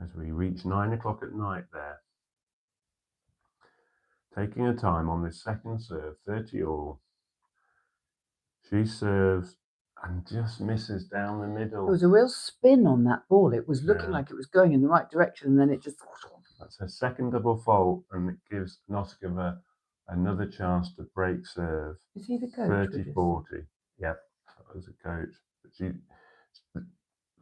S2: As we reach 9 o'clock at night there. Taking her time on this second serve, 30-all. She serves and just misses down the middle.
S1: There was a real spin on that ball. It was looking like it was going in the right direction, and then it just...
S2: That's her second double fault, and it gives Noskova another chance to break serve.
S1: Is he the coach?
S2: 30-40. Yep, that was a coach.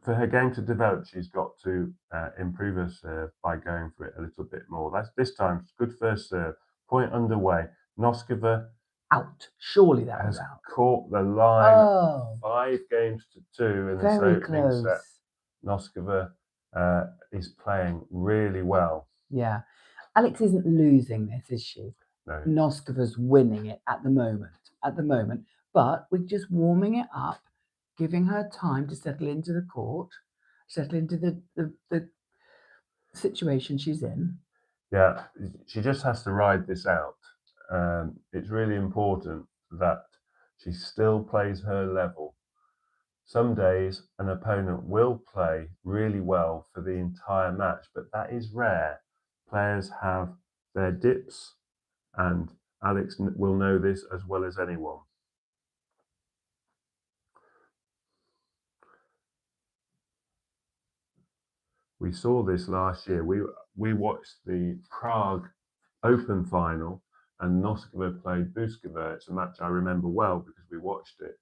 S2: For her game to develop, she's got to improve her serve by going for it a little bit more. This time, good first serve. Point underway. Noskova
S1: out. Surely that was out.
S2: Caught the line. 5-2 in this opening set. Noskova is playing really well.
S1: Yeah. Alex isn't losing this, is she?
S2: No.
S1: Noskova's winning it at the moment. but we're just warming it up, giving her time to settle into the court, settle into the situation she's in.
S2: Yeah, she just has to ride this out. It's really important that she still plays her level. Some days an opponent will play really well for the entire match, but that is rare. Players have their dips, and Alex will know this as well as anyone. We saw this last year. We watched the Prague Open final, and Noskova played Buskova. It's a match I remember well because we watched it.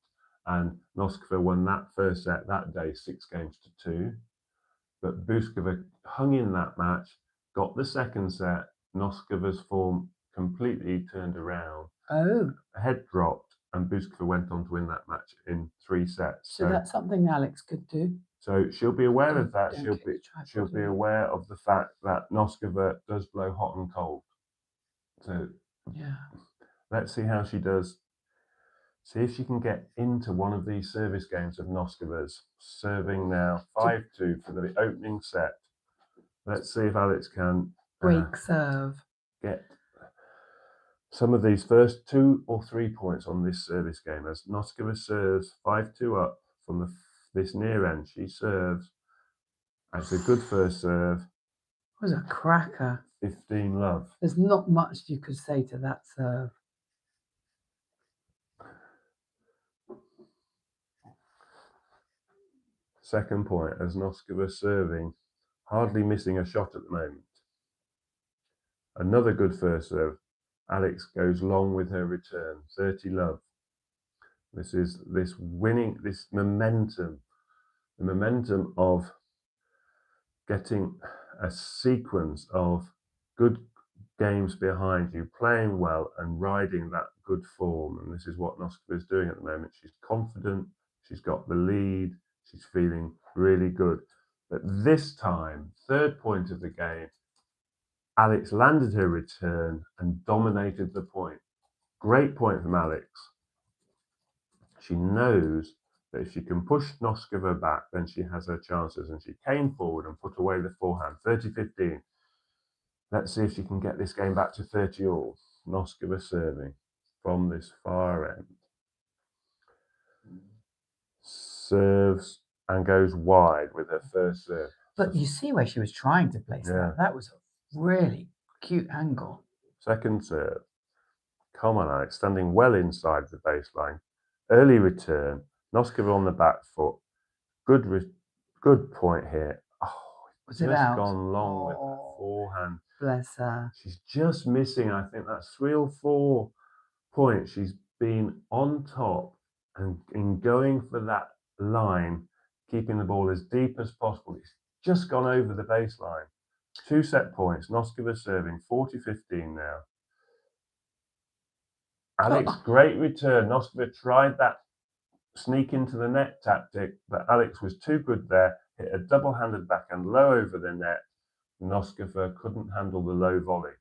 S2: And Noskova won that first set that day, 6-2. But Buskova hung in that match, got the second set. Noskova's form completely turned around.
S1: Oh,
S2: Head dropped, and Buskova went on to win that match in 3 sets.
S1: so that's something Alex could do.
S2: So she'll be aware of that.
S1: Don't
S2: She'll
S1: kick the
S2: she'll
S1: tripod,
S2: be aware of the fact that Noskova does blow hot and cold. So
S1: Yeah.
S2: let's see how she does. See if she can get into one of these service games of Noskova's. Serving now 5-2 for the opening set. Let's see if Alex can
S1: Break serve.
S2: get some of these first 2 or 3 points on this service game. As Noskova serves 5-2 up from this near end, she serves. That's a good first serve.
S1: It was a cracker.
S2: 15 love.
S1: There's not much you could say to that serve.
S2: Second point as Noskova serving, hardly missing a shot at the moment. Another good first serve. Alex goes long with her return, 30 love. This is this momentum, the momentum of getting a sequence of good games behind you, playing well and riding that good form. And this is what Noskova is doing at the moment. She's confident, she's got the lead, she's feeling really good. But this time, third point of the game, Alex landed her return and dominated the point. Great point from Alex. She knows that if she can push Noskova back, then she has her chances. And she came forward and put away the forehand, 30-15. Let's see if she can get this game back to 30-all. Noskova serving from this far end. Serves and goes wide with her first serve.
S1: But you see where she was trying to place that. That was a really cute angle.
S2: Second serve. Come on, Alex. Standing well inside the baseline. Early return. Noskova on the back foot. Good point here. Oh,
S1: was it out?
S2: Gone long with her forehand.
S1: Bless her.
S2: She's just missing, I think, that's 3 or 4 points. She's been on top and in going for that line, keeping the ball as deep as possible. It's just gone over the baseline. 2 set points. Noskova serving 40-15 now. Alex, great return. Noskova tried that sneak into the net tactic, but Alex was too good there. Hit a double-handed backhand low over the net. Noskova couldn't handle the low volley.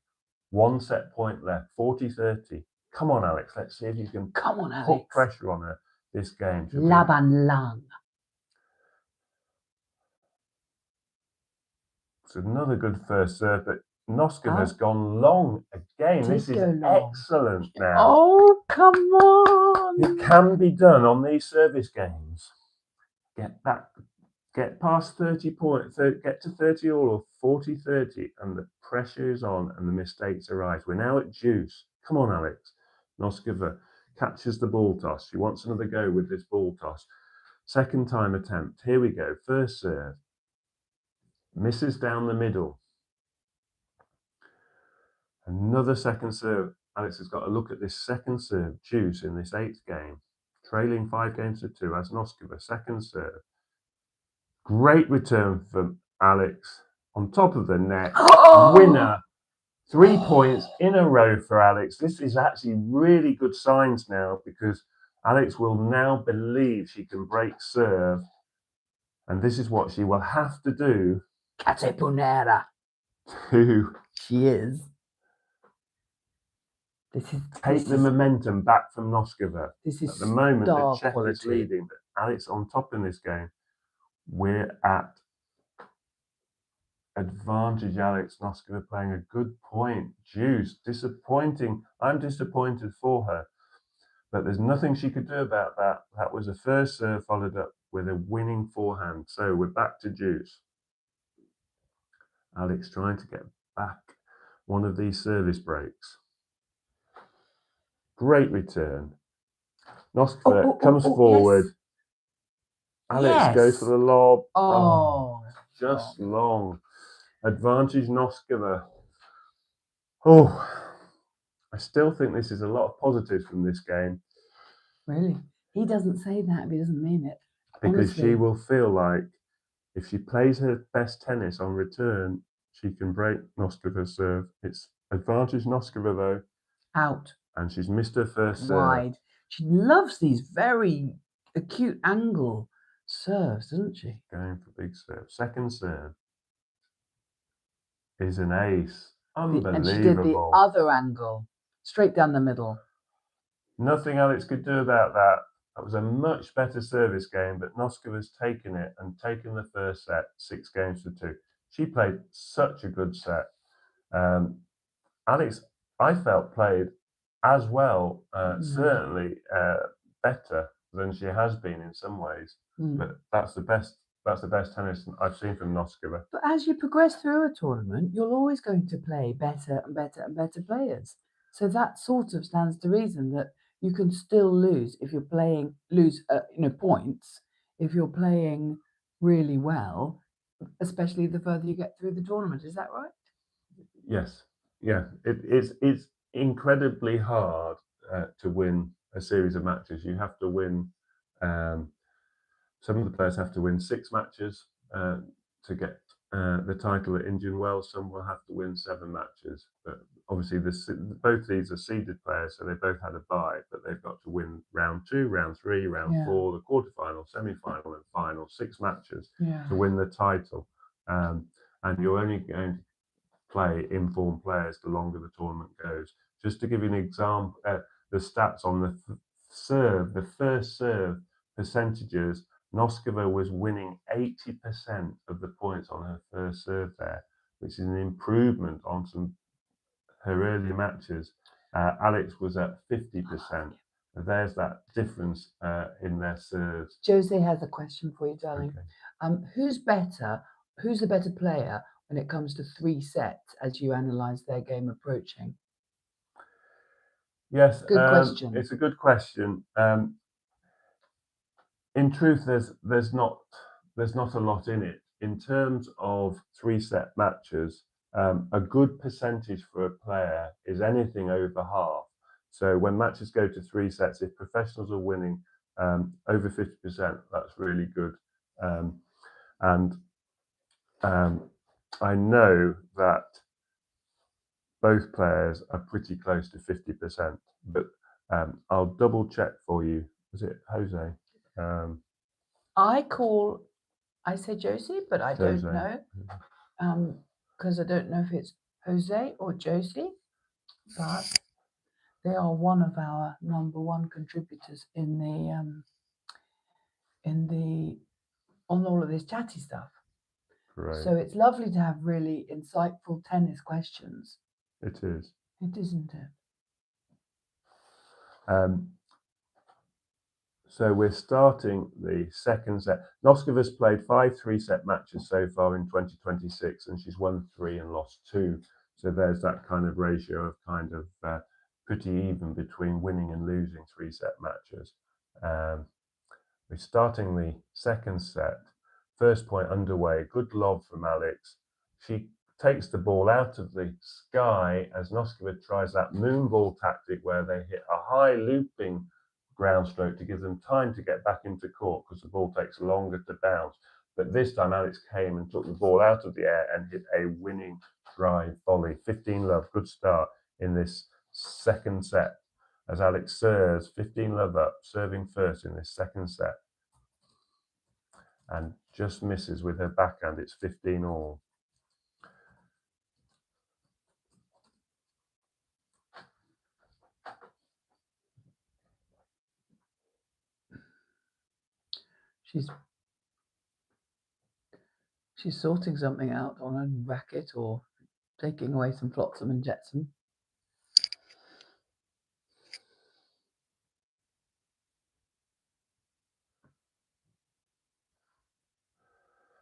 S2: 1 set point left, 40-30. Come on, Alex. Let's see if you can put pressure on her this game.
S1: Laban lang.
S2: It's another good first serve, but Noskova has gone long again. This is excellent now.
S1: Oh, come on.
S2: It can be done on these service games. Get past 30 points, get to 30-all or 40-30, and the pressure is on and the mistakes arise. We're now at deuce. Come on, Alex. Noskova catches the ball toss. She wants another go with this ball toss. Second time attempt. Here we go. First serve. Misses down the middle. Another second serve. Alex has got to look at this second serve. Deuce in this 8th game. Trailing 5-2 as Noskova. Second serve. Great return from Alex on top of the net. Winner. 3 points in a row for Alex. This is actually really good signs now because Alex will now believe she can break serve. And this is what she will have to do.
S1: Catepunera.
S2: To
S1: She is.
S3: This is
S2: take the momentum back from Noskova.
S3: This is
S2: At the moment, the
S3: star
S2: Czech is
S3: quality.
S2: leading, but Alex on top in this game. We're at advantage. Alex Noskova playing a good point. Juice, disappointing. I'm disappointed for her, but there's nothing she could do about that. That was a first serve followed up with a winning forehand. So we're back to Juice. Alex trying to get back one of these service breaks. Great return. Noskova comes forward.
S3: Yes.
S2: Alex goes for the lob.
S3: Oh,
S2: Just long. Advantage Noskova. Oh, I still think this is a lot of positives from this game.
S3: Really? He doesn't say that if he doesn't mean it.
S2: Because
S3: Honestly.
S2: she will feel like if she plays her best tennis on return, she can break Noskova's serve. It's advantage Noskova though.
S3: Out.
S2: And she's missed her first serve.
S3: Wide. She loves these very acute angle serves, doesn't she?
S2: Going for big serve. Second serve is an ace. Unbelievable.
S3: And she did the other angle, straight down the middle.
S2: Nothing Alex could do about that. That was a much better service game, but Noskova's taken it and taken the first set, 6-2. She played such a good set. Alex, I felt, played as well, certainly better than she has been in some ways. But that's the best tennis I've seen from Noskova.
S3: But as you progress through a tournament, you're always going to play better and better and better players. So that sort of stands to reason that you can still lose if you're playing points if you're playing really well, especially the further you get through the tournament. Is that right?
S2: Yes. Yeah. It's incredibly hard to win a series of matches. You have to win. Some of the players have to win 6 matches to get the title at Indian Wells. Some will have to win 7 matches. But obviously, both these are seeded players, so they both had a bye, but they've got to win round 2, round 3, round 4, the quarterfinal, semi-final, and final. 6 matches to win the title. And you're only going to play informed players the longer the tournament goes. Just to give you an example, the stats on the first serve percentages, Noskova was winning 80% of the points on her first serve there, which is an improvement on her earlier matches. Alex was at 50%. There's that difference in their serves.
S3: Jose has a question for you, darling. Okay. Who's the better player when it comes to 3 sets as you analyse their game approaching?
S2: Yes,
S3: good question.
S2: It's a good question. In truth, there's not a lot in it. In terms of 3-set matches, a good percentage for a player is anything over half. So when matches go to 3 sets, if professionals are winning over 50%, that's really good. I know that both players are pretty close to 50%, but I'll double check for you. Was it Jose?
S3: I say Josie, but I don't know, because I don't know if it's Jose or Josie, but they are one of our number 1 contributors on all of this chatty stuff.
S2: Right.
S3: So it's lovely to have really insightful tennis questions.
S2: It is.
S3: It isn't it?
S2: So we're starting the second set. Noskova's played 5 3-set matches so far in 2026, and she's won 3 and lost 2. So there's that kind of ratio of kind of pretty even between winning and losing 3-set matches. We're starting the second set. First point underway. Good lob from Alex. She takes the ball out of the sky as Noskova tries that moon ball tactic where they hit a high looping ground stroke to give them time to get back into court because the ball takes longer to bounce. But this time Alex came and took the ball out of the air and hit a winning drive volley. 15-love, good start in this second set as Alex serves 15-love up, serving first in this second set. And just misses with her backhand. It's 15-all.
S3: She's sorting something out on a racket or taking away some flotsam and jetsam.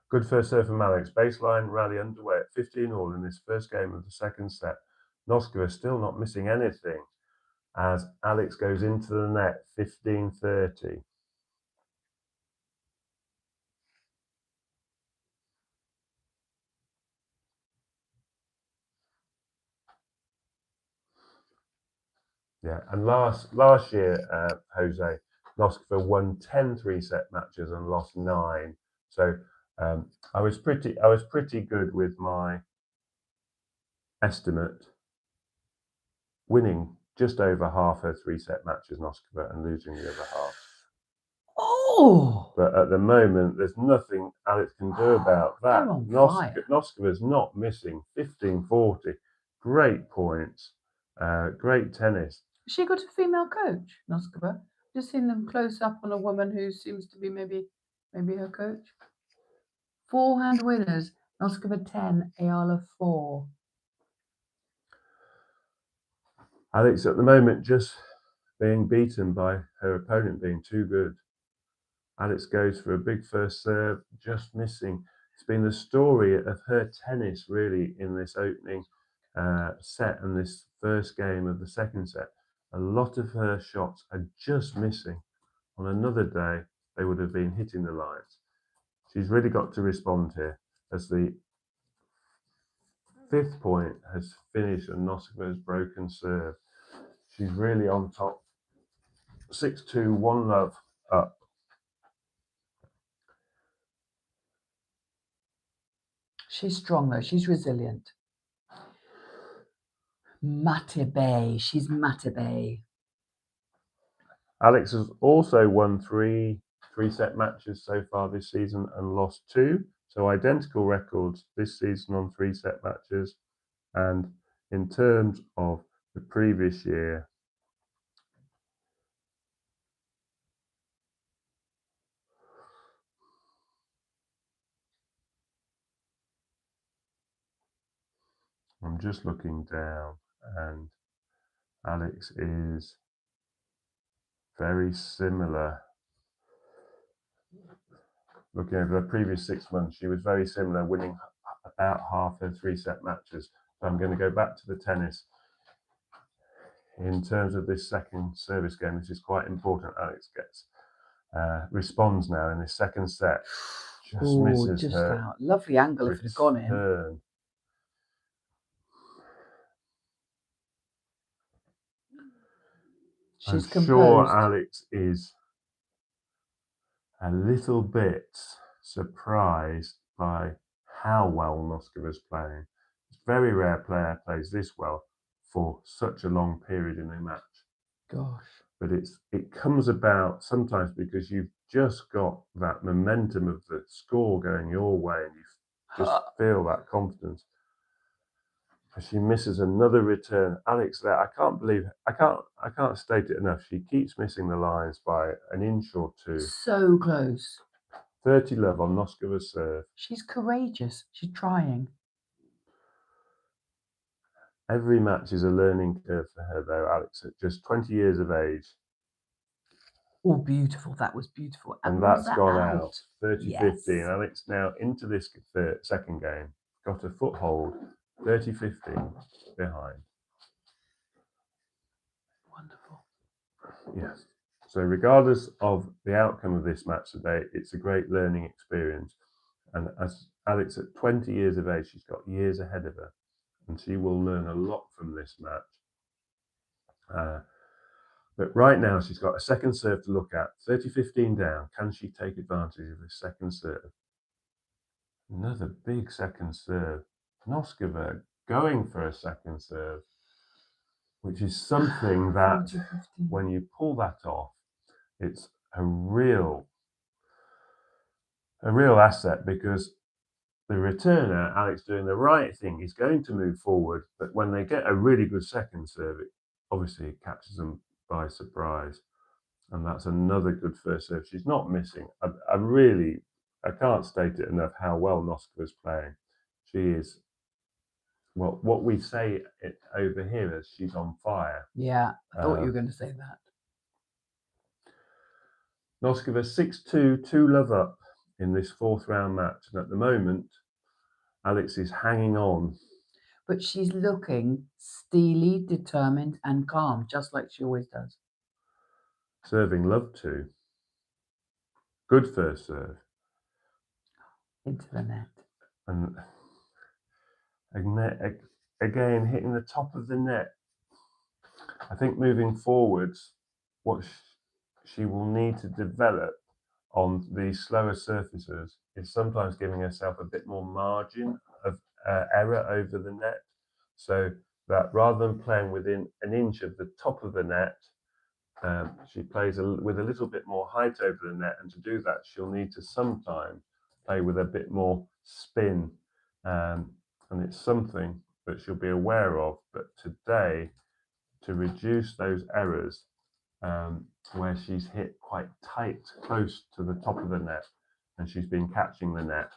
S2: Good first serve from Alex. Baseline rally underway at 15 all in this first game of the second set. Noskova still not missing anything as Alex goes into the net 15-30. Yeah, and last year, Jose, Noskova won 10 three-set matches and lost 9. So I was pretty good with my estimate, winning just over half her three-set matches, Noskova, and losing the other half.
S3: Oh!
S2: But at the moment, there's nothing Alex can do about that.
S3: They're on fire.
S2: Noskova's not missing 15-40. Great points, great tennis.
S3: Has she got a female coach, Noskova? Just seen them close up on a woman who seems to be maybe her coach. Forehand winners, Noskova 10, Eala 4.
S2: Alex at the moment just being beaten by her opponent being too good. Alex goes for a big first serve, just missing. It's been the story of her tennis really in this opening set and this first game of the second set. A lot of her shots are just missing. On another day, they would have been hitting the lines. She's really got to respond here as the 5th point has finished and Noskova's broken serve. She's really on top. 6-2, 1-love up.
S3: She's strong though, she's resilient. Matebe, she's Matebe.
S2: Alex has also won three-set matches so far this season and lost 2. So identical records this season on 3-set matches. And in terms of the previous year, I'm just looking down and Alex is very similar. Looking over the previous 6 months, she was very similar, winning about half her 3-set matches. So I'm going to go back to the tennis. In terms of this second service game, this is quite important. Alex responds now in this second set. Just misses
S3: just
S2: her.
S3: out. Lovely angle if it had gone in.
S2: Return.
S3: She's
S2: I'm
S3: composed.
S2: sure Alex is a little bit surprised by how well Noskova's playing. It's very rare a player plays this well for such a long period in a match.
S3: Gosh.
S2: But it comes about sometimes because you've just got that momentum of the score going your way and you just feel that confidence. She misses another return. Alex there, I can't believe it. I can't state it enough. She keeps missing the lines by an inch or 2.
S3: So close.
S2: 30-love on Noskova's serve.
S3: She's courageous. She's trying.
S2: Every match is a learning curve for her though, Alex, at just 20 years of age.
S3: Oh, beautiful. That was beautiful.
S2: And that's gone out. 30-15.
S3: Yes.
S2: Alex now into this second game. Got a foothold. 30-15 behind.
S3: Wonderful.
S2: Yes. So regardless of the outcome of this match today, it's a great learning experience. And as Alex at 20 years of age, she's got years ahead of her. And she will learn a lot from this match. But right now, she's got a second serve to look at. 30-15 down. Can she take advantage of this second serve? Another big second serve. Noskova going for a second serve, which is something that when you pull that off, it's a real asset because the returner, Alex doing the right thing, is going to move forward. But when they get a really good second serve, it obviously catches them by surprise. And that's another good first serve. She's not missing. I can't state it enough how well Noskova's playing. She is, well, what we say it over here is she's on fire.
S3: Yeah, I thought you were going to say that.
S2: Noskova 6-2, 2-love up in this fourth round match. And at the moment, Alex is hanging on.
S3: But she's looking steely, determined, and calm, just like she always does.
S2: Serving love 2. Good first serve.
S3: Into the net.
S2: And again, hitting the top of the net. I think moving forwards, what she will need to develop on these slower surfaces is sometimes giving herself a bit more margin of error over the net, so that rather than playing within an inch of the top of the net, she plays with a little bit more height over the net, and to do that she'll need to sometimes play with a bit more spin, and it's something that she'll be aware of. But today, to reduce those errors, where she's hit quite tight, close to the top of the net, and she's been catching the net,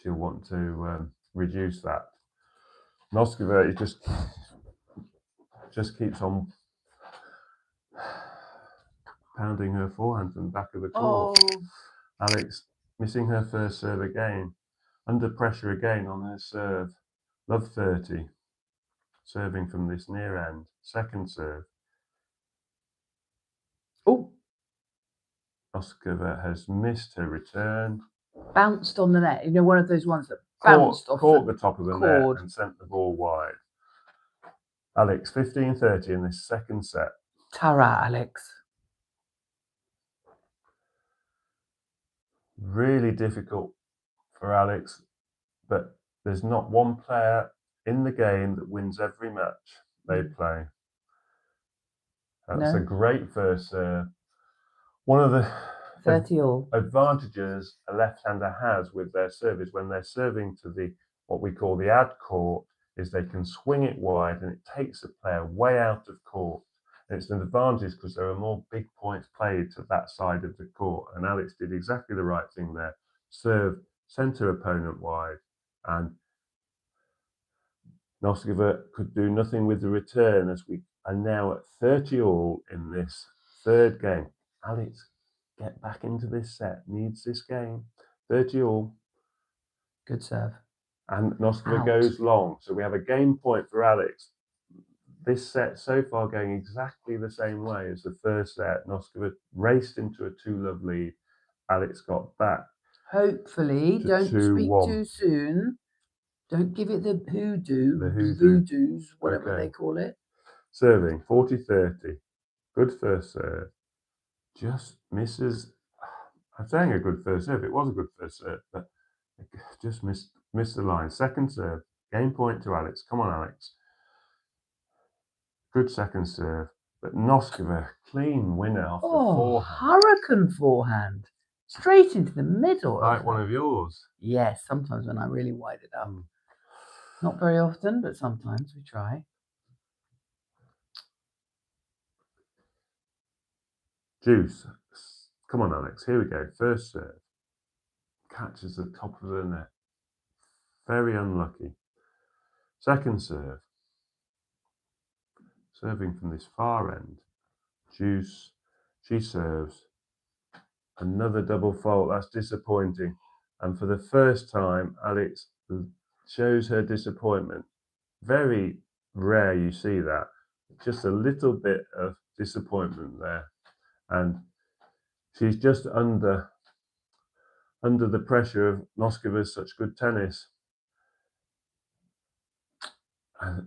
S2: she'll want to reduce that. Noskova just keeps on pounding her forehand from the back of the court.
S3: Oh.
S2: Alex missing her first serve again, under pressure again on her serve. Love 30, serving from this near end. Second serve.
S3: Oh.
S2: Noskova has missed her return.
S3: Bounced on the net. You know, one of those ones that bounced off
S2: caught the top of the
S3: cord
S2: net and sent the ball wide. Alex 15-30 in this second set.
S3: Tara, Alex.
S2: Really difficult for Alex, but there's not one player in the game that wins every match they play. That's a great first serve. One of the
S3: 30-all
S2: advantages a left-hander has with their serve is when they're serving to what we call the ad court, is they can swing it wide and it takes the player way out of court. And it's an advantage because there are more big points played to that side of the court. And Alex did exactly the right thing there. Serve, sent her opponent wide, and Noskova could do nothing with the return, as we are now at 30-all in this third game. Alex, get back into this set, needs this game. 30-all.
S3: Good serve.
S2: And Noskova goes long. So we have a game point for Alex. This set so far going exactly the same way as the first set. Noskova raced into a 2-love lead. Alex got back.
S3: Hopefully, don't
S2: 2-1.
S3: speak too soon. Don't give it the hoodoo,
S2: The hoodoo.
S3: voodoos, whatever
S2: Okay.
S3: they call it.
S2: Serving 40-30. Good first serve. Just misses. I'm saying a good first serve. It was a good first serve, but just missed the line. Second serve. Game point to Alex. Come on, Alex. Good second serve. But Noskova, clean winner off the forehand.
S3: Hurricane forehand. Straight into the middle.
S2: Like one of yours.
S3: Yes, sometimes when I really wide it up. Not very often, but sometimes we try.
S2: Juice. Come on, Alex. Here we go. First serve. Catches the top of the net. Very unlucky. Second serve. Serving from this far end. Juice. She serves. Another double fault. That's disappointing. And for the first time, Alex shows her disappointment. Very rare you see that. Just a little bit of disappointment there. And she's just under the pressure of Noskova's such good tennis. A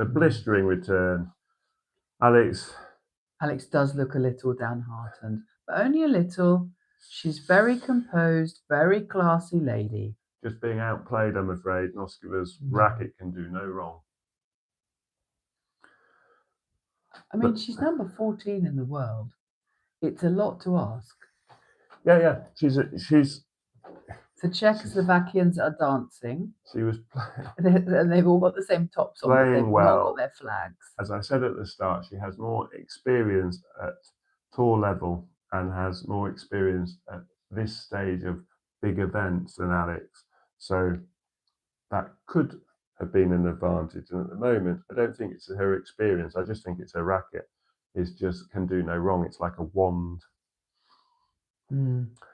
S2: blistering return. Alex
S3: does look a little downhearted, but only a little. She's very composed, very classy lady.
S2: Just being outplayed, I'm afraid. Noskova's racket can do no wrong.
S3: I mean, she's number 14 in the world. It's a lot to ask.
S2: Yeah. She's
S3: The Czechoslovakians are dancing,
S2: She was playing,
S3: and they've all got the same tops on, but
S2: Playing
S3: they've not
S2: well.
S3: got their flags.
S2: as I said at the start, she has more experience at tour level and has more experience at this stage of big events than Alex. So that could have been an advantage. And at the moment, I don't think it's her experience. I just think it's her racket. It's just can do no wrong. It's like a wand.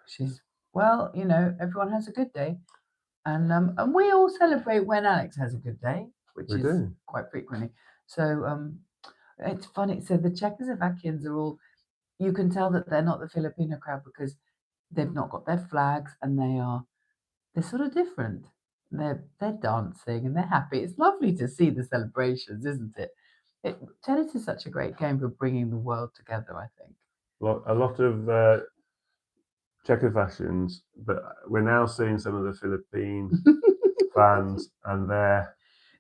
S3: She's well, everyone has a good day, and we all celebrate when Alex has a good day, which
S2: We
S3: is
S2: do.
S3: quite frequently. So it's funny. So the Czechoslovakians are all. You can tell that they're not the Filipino crowd because they've not got their flags, and they're sort of different. They're dancing and they're happy. It's lovely to see the celebrations, isn't it? Tennis is such a great game for bringing the world together, I think.
S2: A lot of Czechoslovakians, but we're now seeing some of the Philippine fans, and they're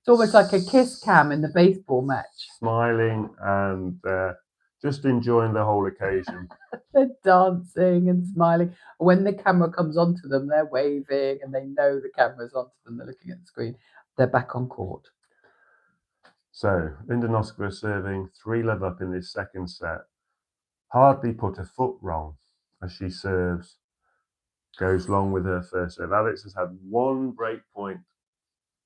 S3: It's almost like a kiss cam in the baseball match.
S2: smiling and just enjoying the whole occasion.
S3: They're dancing and smiling. When the camera comes onto them, they're waving and they know the camera's onto them. They're looking at the screen. They're back on court.
S2: So Linda Noskova serving 3-love up in this second set. Hardly put a foot wrong as she serves, goes long with her first serve. Alex has had one break point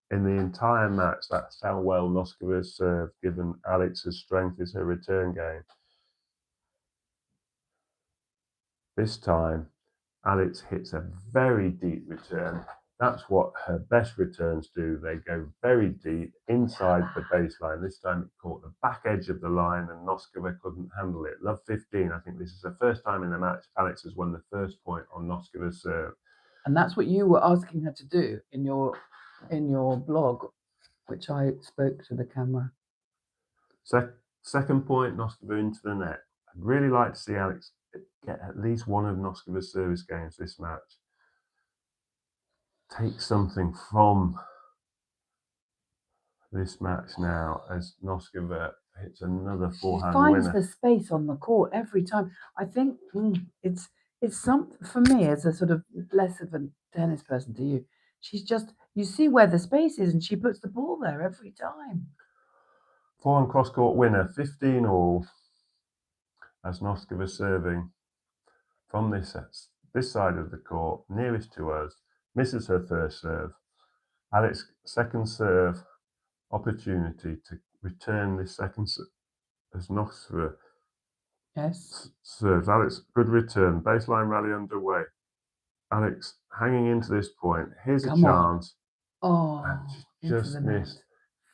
S2: in the entire match. That's how well Noskova has served, given Alex's strength is her return game. This time, Alex hits a very deep return. That's what her best returns do. They go very deep inside the baseline. This time it caught the back edge of the line and Noskova couldn't handle it. Love 15. I think this is the first time in the match Alex has won the first point on Noskova's serve.
S3: And that's what you were asking her to do in your blog, which I spoke to the camera.
S2: Second point, Noskova into the net. I'd really like to see Alex get at least one of Noskova's service games this match. Take something from this match now as Noskova hits another forehand winner.
S3: She finds the space on the court every time. I think it's something for me as a sort of less of a tennis person to you. She's just, you see where the space is and she puts the ball there every time.
S2: Forehand cross-court winner, 15 all, as Noskova serving from this side of the court, nearest to us, misses her first serve. Alex, second serve opportunity to return this second serve as Noskova serves. Alex, good return, baseline rally underway. Alex hanging into this point. Here's a chance.
S3: Oh,
S2: and just missed.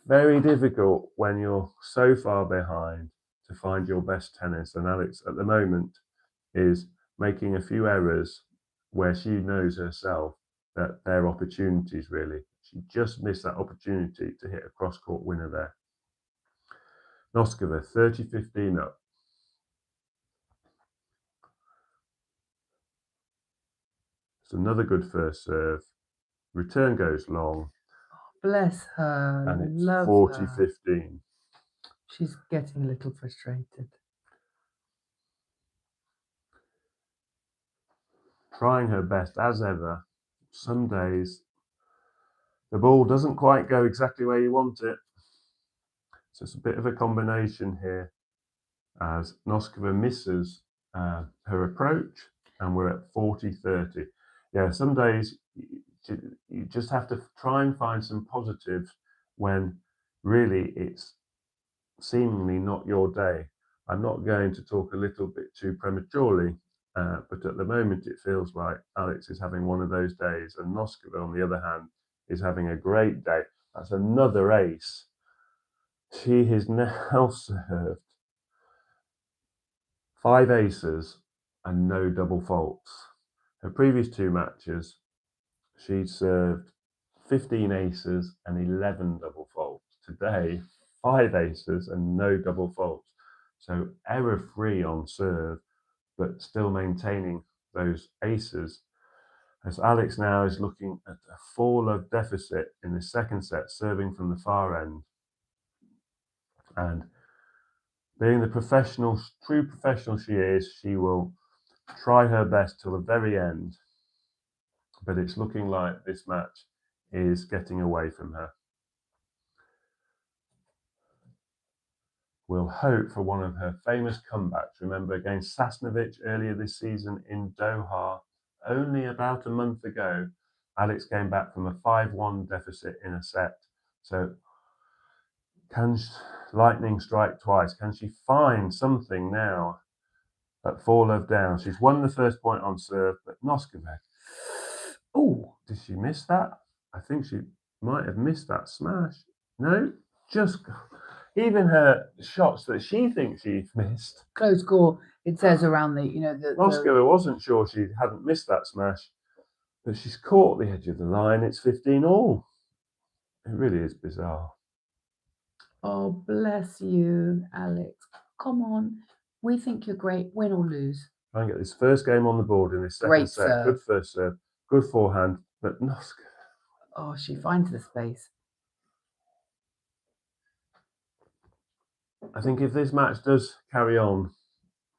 S2: Very difficult when you're so far behind to find your best tennis. And Alex, at the moment, is making a few errors where she knows herself that they're opportunities, really. She just missed that opportunity to hit a cross-court winner there. Noskova, 30-15 up. It's another good first serve. Return goes long.
S3: Bless her.
S2: And it's
S3: Love
S2: 40-15.
S3: She's getting a little frustrated.
S2: Trying her best as ever. Some days the ball doesn't quite go exactly where you want it. So it's a bit of a combination here as Noskova misses her approach and we're at 40-30. Yeah, some days you just have to try and find some positives when really it's seemingly not your day. I'm not going to talk a little bit too prematurely, but at the moment it feels like Alex is having one of those days and Noskova, on the other hand, is having a great day. That's another ace. She has now served 5 aces and no double faults. Her previous 2 matches, she served 15 aces and 11 double faults. Today, 5 aces and no double faults. So error-free on serve, but still maintaining those aces. As Alex now is looking at a 4-love deficit in the second set, serving from the far end. And being the true professional she is, she will try her best till the very end. but it's looking like this match is getting away from her. We'll hope for one of her famous comebacks. Remember against Sasnovich earlier this season in Doha, only about a month ago, Alex came back from a 5-1 deficit in a set. So can lightning strike twice? Can she find something now at 4-love down? She's won the first point on serve, but Noskova, did she miss that? I think she might have missed that smash. No, just even her shots that she thinks she's missed.
S3: Close call. It says around the,
S2: Noskova wasn't sure she hadn't missed that smash, but she's caught the edge of the line. It's 15-all. It really is bizarre.
S3: Oh, bless you, Alex. Come on. We think you're great, win or lose.
S2: Try and get this first game on the board in this second
S3: Great
S2: set.
S3: serve.
S2: Good first serve, good forehand, but Noskova.
S3: Oh, she finds the space.
S2: I think if this match does carry on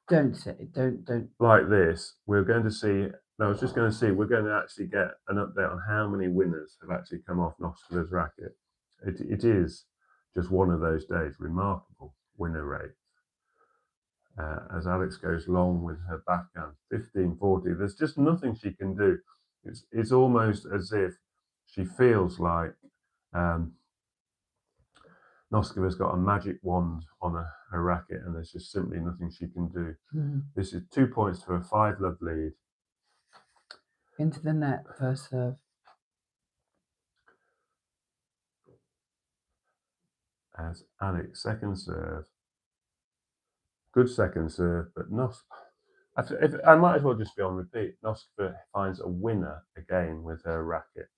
S3: Don't
S2: like this, we're going to see. I was just going to see. We're going to actually get an update on how many winners have actually come off Noskova's racket. It is just one of those days. Remarkable winner rate. As Alex goes long with her backhand, 15-40. There's just nothing she can do. It's almost as if she feels like Noskova's got a magic wand on her racket, and there's just simply nothing she can do. This is 2 points to a 5-love lead.
S3: Into the net, first serve.
S2: As Alex, second serve. Good second serve, but I might as well just be on repeat. Noskova finds a winner again with her racket.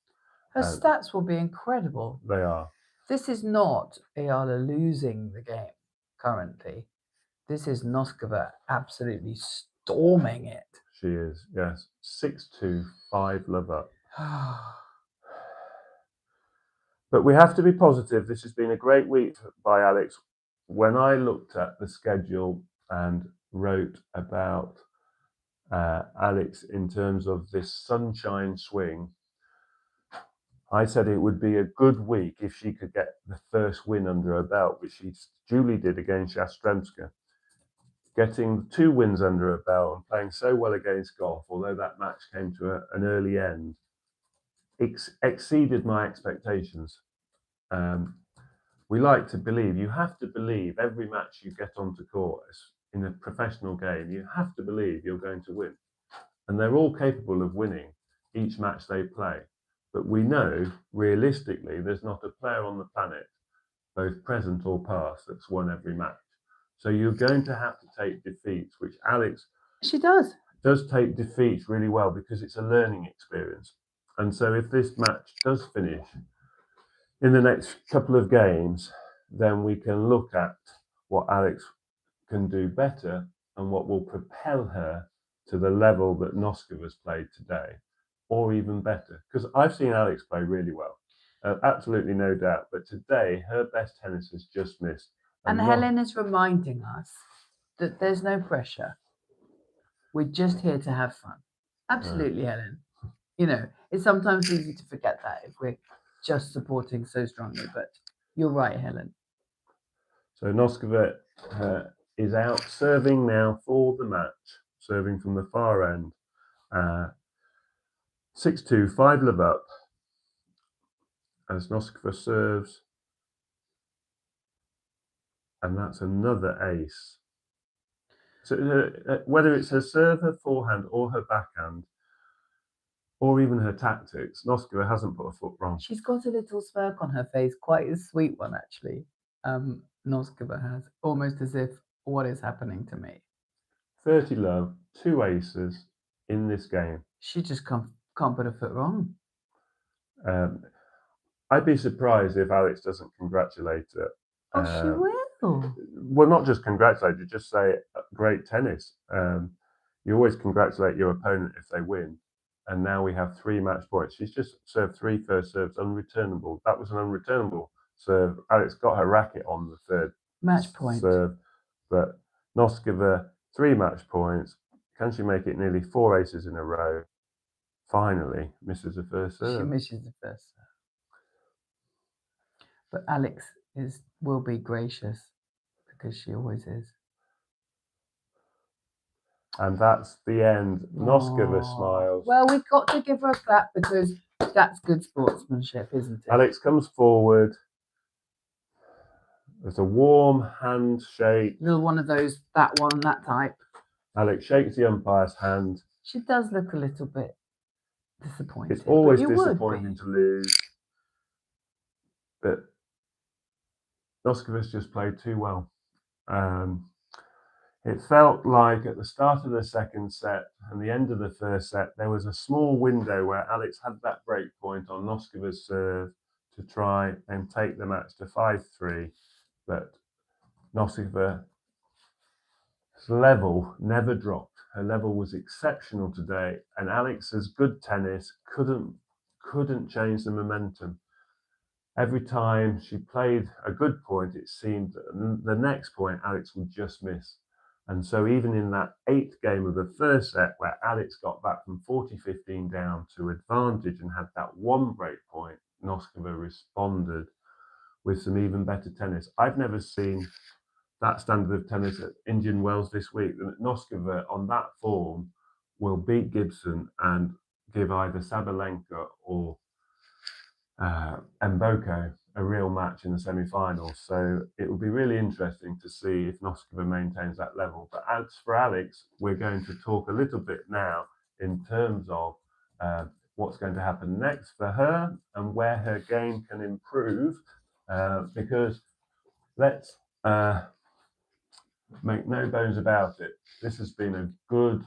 S3: Her stats will be incredible.
S2: They are.
S3: This is not Eala losing the game currently. This is Noskova absolutely storming it.
S2: She is, yes. 6-2, 5-love up. But we have to be positive. This has been a great week by Alex. When I looked at the schedule and wrote about Alex in terms of this sunshine swing, I said it would be a good week if she could get the first win under her belt, which she duly did against Yastremska. Getting 2 wins under her belt and playing so well against Goff, although that match came to an early end, exceeded my expectations. We like to believe, you have to believe every match you get onto court in a professional game, you have to believe you're going to win. And they're all capable of winning each match they play. But we know, realistically, there's not a player on the planet, both present or past, that's won every match. So you're going to have to take defeats, which Alex does take defeats really well because it's a learning experience. And so if this match does finish in the next couple of games, then we can look at what Alex can do better and what will propel her to the level that Noskova's played today, or even better. Because I've seen Alex play really well, absolutely no doubt. But today, her best tennis has just missed.
S3: And Helen is reminding us that there's no pressure. We're just here to have fun. Absolutely, Helen. It's sometimes easy to forget that if we're just supporting so strongly. But you're right, Helen.
S2: So Noskova is out serving now for the match, serving from the far end. 6-2, 5-love up. As Noskova serves. And that's another ace. So whether it's her serve, her forehand, or her backhand, or even her tactics, Noskova hasn't put a foot wrong.
S3: She's got a little smirk on her face, quite a sweet one, actually. Noskova has, almost as if, what is happening to me?
S2: 30-love, 2 aces in this game.
S3: She just can't put a foot wrong.
S2: I'd be surprised if Alex doesn't congratulate her.
S3: Oh, she will.
S2: Well, not just congratulate you, just say great tennis. You always congratulate your opponent if they win. And now we have 3 match points. She's just served 3 first serves, unreturnable. That was an unreturnable serve. Alex got her racket on the 3rd
S3: match point
S2: serve. But Noskova, 3 match points. Can she make it nearly 4 aces in a row? finally misses the first
S3: She
S2: serve.
S3: misses the first serve. But Alex will be gracious because she always is.
S2: And that's the end. Noskova
S3: Aw.
S2: smiles.
S3: Well, we've got to give her a clap because that's good sportsmanship, isn't it?
S2: Alex comes forward. There's a warm handshake.
S3: Little one of those, that type.
S2: Alex shakes the umpire's hand.
S3: She does look a little bit disappointed.
S2: It's always
S3: but you would
S2: disappointing
S3: be.
S2: to lose. But Noskova's just played too well. It felt like at the start of the second set and the end of the first set, there was a small window where Alex had that break point on Noskova's serve to try and take the match to 5-3. But Noskova's level never dropped. Her level was exceptional today, and Alex's good tennis couldn't change the momentum. Every time she played a good point, it seemed that the next point Alex would just miss. And so even in that 8th game of the first set, where Alex got back from 40-15 down to advantage and had that one break point, Noskova responded with some even better tennis. I've never seen that standard of tennis at Indian Wells this week. Noskova on that form will beat Gibson and give either Sabalenka or Mboko a real match in the semi-finals. So it will be really interesting to see if Noskova maintains that level. But as for Alex, we're going to talk a little bit now in terms of what's going to happen next for her and where her game can improve. Because let's make no bones about it, this has been a good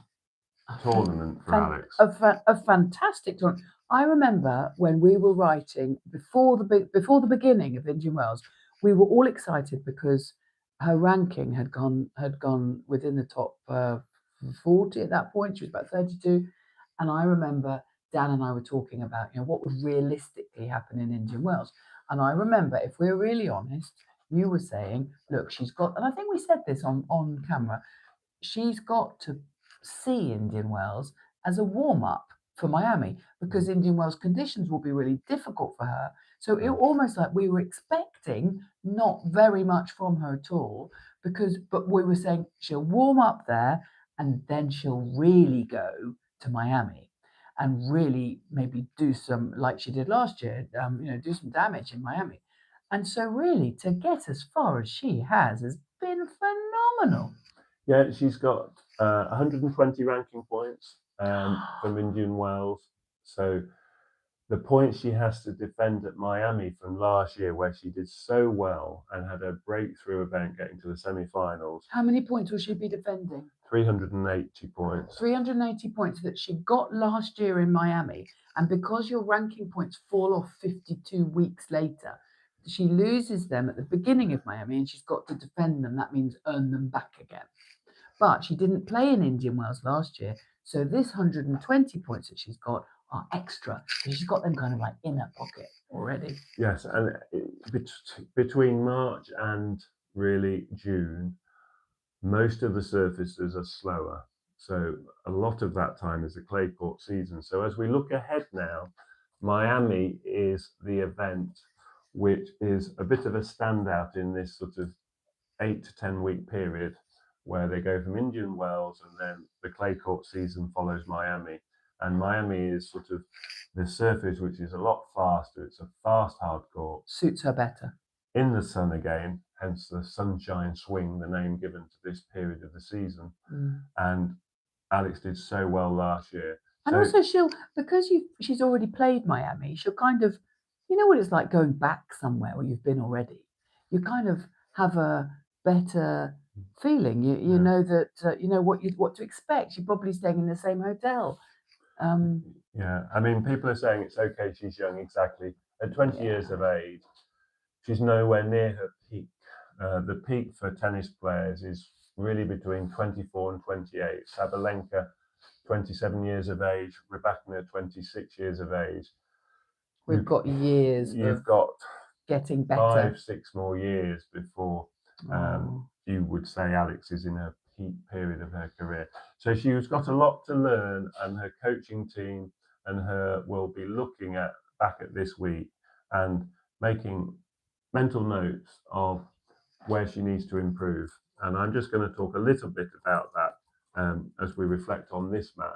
S2: tournament for Alex.
S3: A fantastic tournament. I remember when we were writing before the beginning of Indian Wells, we were all excited because her ranking had gone within the top 40 at that point. She was about 32, and I remember Dan and I were talking about what would realistically happen in Indian Wells. And I remember, if we're really honest, you were saying, look, she's got, and I think we said this on camera, she's got to see Indian Wells as a warm-up for Miami, because Indian Wells conditions will be really difficult for her. So it almost like we were expecting not very much from her at all, but we were saying she'll warm up there and then she'll really go to Miami and really maybe do some, like she did last year, do some damage in Miami. And so really to get as far as she has been phenomenal.
S2: Yeah, she's got 120 ranking points from Indian Wells. So the points she has to defend at Miami from last year, where she did so well and had a breakthrough event getting to the semi-finals.
S3: How many points will she be defending?
S2: 380 points.
S3: 380 points that she got last year in Miami. And because your ranking points fall off 52 weeks later, she loses them at the beginning of Miami and she's got to defend them. That means earn them back again. But she didn't play in Indian Wells last year. So this 120 points that she's got are extra. So she's got them kind of like in her pocket already.
S2: Yes, and between March and really June, most of the surfaces are slower. So a lot of that time is the clay court season. So as we look ahead now, Miami is the event which is a bit of a standout in this sort of 8 to 10 week period, where they go from Indian Wells and then the clay court season follows Miami. And Miami is sort of the surface which is a lot faster. It's a fast hard court.
S3: Suits her better.
S2: In the sun again, hence the sunshine swing, the name given to this period of the season. And Alex did so well last year.
S3: And also because she's already played Miami, she'll kind of, you know what it's like going back somewhere where you've been already. You kind of have a better feeling. You know that you know what to expect. You're probably staying in the same hotel.
S2: Yeah, I mean, people are saying it's okay. She's young, exactly. At 20 years of age, she's nowhere near her peak. The peak for tennis players is really between 24 and 28. Sabalenka, 27 years of age. Rebecca, 26 years of age.
S3: We've got years.
S2: You've got
S3: getting better.
S2: 5-6 more years before you would say Alex is in her peak period of her career. So she's got a lot to learn, and her coaching team and her will be looking back at this week and making mental notes of where she needs to improve. And I'm just going to talk a little bit about that as we reflect on this match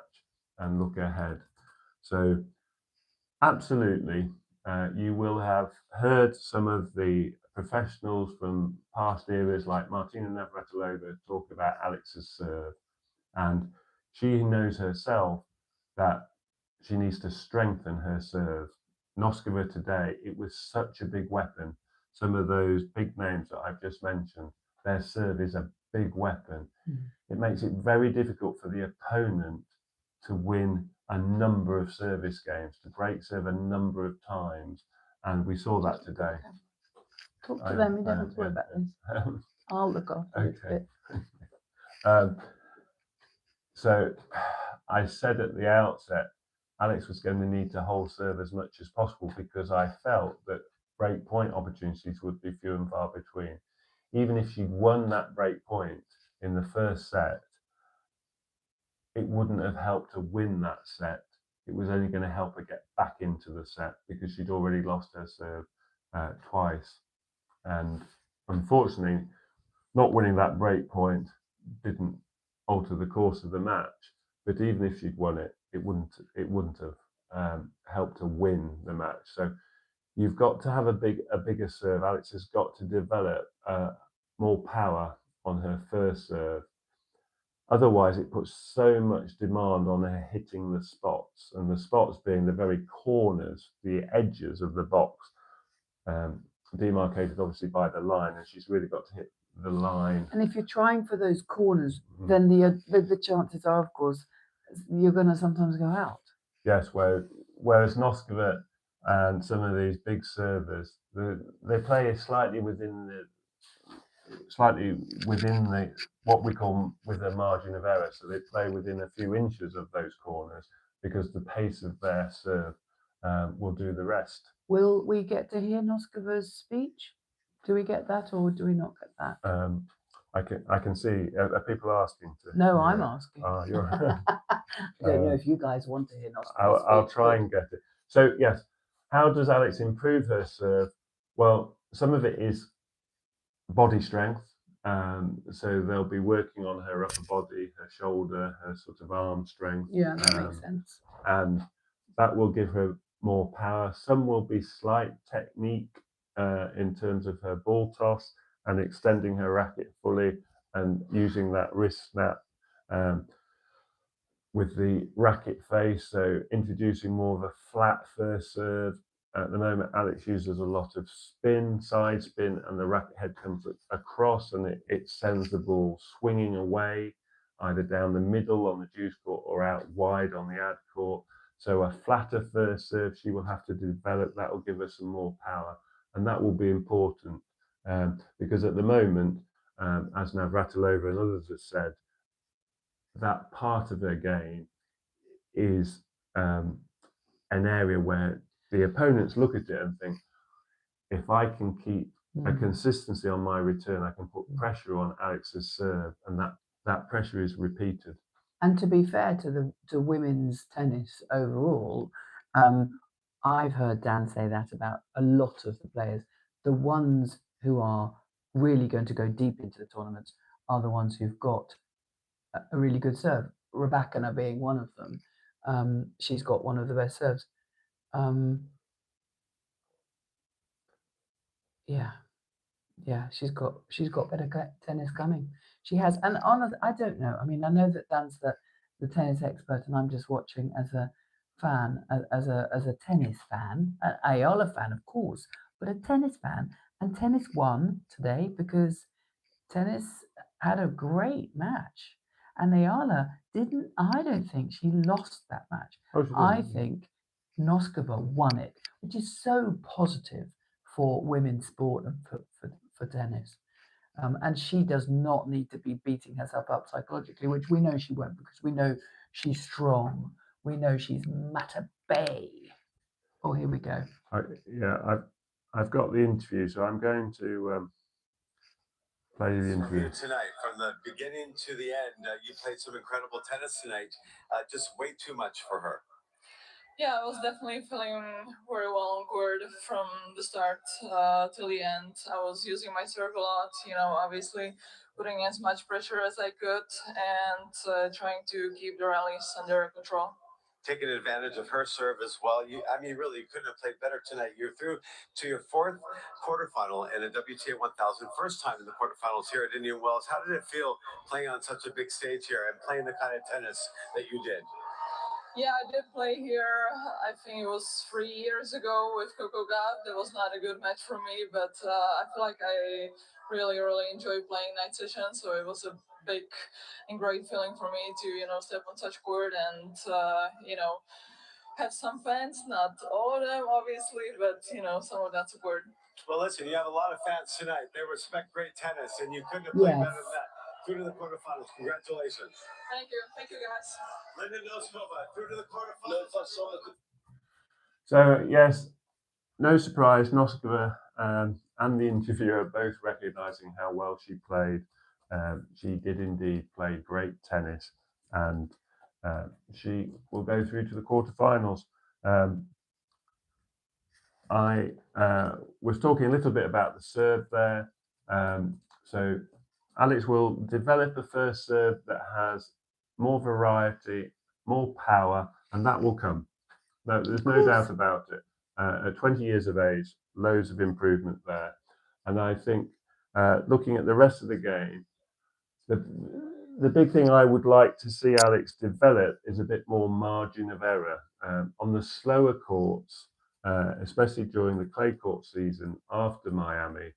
S2: and look ahead. So absolutely, you will have heard some of the professionals from past eras like Martina Navratilova talk about Alex's serve, and she knows herself that she needs to strengthen her serve. Noskova today, it was such a big weapon. Some of those big names that I've just mentioned, their serve is a big weapon. It makes it very difficult for the opponent to win a number of service games, to break serve a number of times. And we saw that today.
S3: Talk to them, you don't have to worry about this. I'll look after
S2: Okay.
S3: it.
S2: So I said at the outset, Alex was going to need to hold serve as much as possible because I felt that break point opportunities would be few and far between. Even if she'd won that break point in the first set, it wouldn't have helped to win that set. It was only going to help her get back into the set because she'd already lost her serve twice. And unfortunately, not winning that break point didn't alter the course of the match. But even if she'd won it, it wouldn't have helped to win the match. So you've got to have a bigger serve. Alex has got to develop more power on her first serve. Otherwise, it puts so much demand on her hitting the spots, and the spots being the very corners, the edges of the box, demarcated obviously by the line, and she's really got to hit the line.
S3: And if you're trying for those corners, then the chances are, of course, you're going to sometimes go out.
S2: Yes, whereas Noskova and some of these big servers, they play slightly within the what we call with a margin of error. So they play within a few inches of those corners because the pace of their serve will do the rest.
S3: Will we get to hear Noskova's speech? Do we get that, or do we not get that?
S2: I can see people asking to.
S3: No, I'm asking.
S2: Oh, you're.
S3: I don't know if you guys want to hear Noskova's
S2: I'll
S3: speech,
S2: try and get it. So yes, how does Alex improve her serve? Well, some of it is body strength. So they'll be working on her upper body, her shoulder, her sort of arm strength.
S3: Yeah, that makes sense.
S2: And that will give her more power. Some will be slight technique in terms of her ball toss and extending her racket fully and using that wrist snap with the racket face. So introducing more of a flat first serve. At the moment, Alex uses a lot of spin, side spin, and the racket head comes across and it sends the ball swinging away, either down the middle on the deuce court or out wide on the ad court. So a flatter first serve she will have to develop. That will give her some more power, and that will be important because at the moment, as Navratilova and others have said, that part of her game is an area where the opponents look at it and think, if I can keep a consistency on my return, I can put pressure on Alex's serve, and that pressure is repeated.
S3: And to be fair to women's tennis overall, I've heard Dan say that about a lot of the players. The ones who are really going to go deep into the tournaments are the ones who've got a really good serve. Rybakina being one of them. She's got one of the best serves. Yeah, she's got better tennis coming. She has, and honestly, I don't know. I mean, I know that Dan's the tennis expert, and I'm just watching as a fan, as a tennis fan, an Eala fan, of course, but a tennis fan. And tennis won today because tennis had a great match, and Eala didn't. I don't think she lost that match. I think Noskova won it, which is so positive for women's sport and for tennis. And she does not need to be beating herself up psychologically, which we know she won't, because we know she's strong. We know she's Mata Bay. Oh, here we go.
S2: I've got the interview, so I'm going to play the interview.
S4: Tonight, from the beginning to the end, you played some incredible tennis tonight. Just way too much for her.
S5: Yeah, I was definitely feeling very well on court from the start till the end. I was using my serve a lot, obviously putting as much pressure as I could and trying to keep the rallies under control.
S4: Taking advantage of her serve as well. Really, you couldn't have played better tonight. You're through to your fourth quarterfinal in a WTA 1000, first time in the quarterfinals here at Indian Wells. How did it feel playing on such a big stage here and playing the kind of tennis that you did?
S5: Yeah, I did play here. I think it was 3 years ago with Coco Gauff. That was not a good match for me, but I feel like I really, really enjoy playing night sessions. So it was a big and great feeling for me to, step on such court and, have some fans. Not all of them, obviously, but, some of that support.
S4: Well, listen, you have a lot of fans tonight. They respect great tennis, and you couldn't have played
S3: Yes.
S4: better than that. Through to the quarterfinals. Congratulations.
S5: Thank you. Thank you, guys.
S4: Linda Noskova, through to the quarterfinals.
S2: So yes, no surprise, Noskova and the interviewer both recognising how well she played. She did indeed play great tennis, and she will go through to the quarterfinals. I was talking a little bit about the serve there. So Alex will develop a first serve that has more variety, more power, and that will come. No, there's no doubt about it. At 20 years of age, loads of improvement there. And I think looking at the rest of the game, the big thing I would like to see Alex develop is a bit more margin of error on the slower courts, especially during the clay court season after Miami.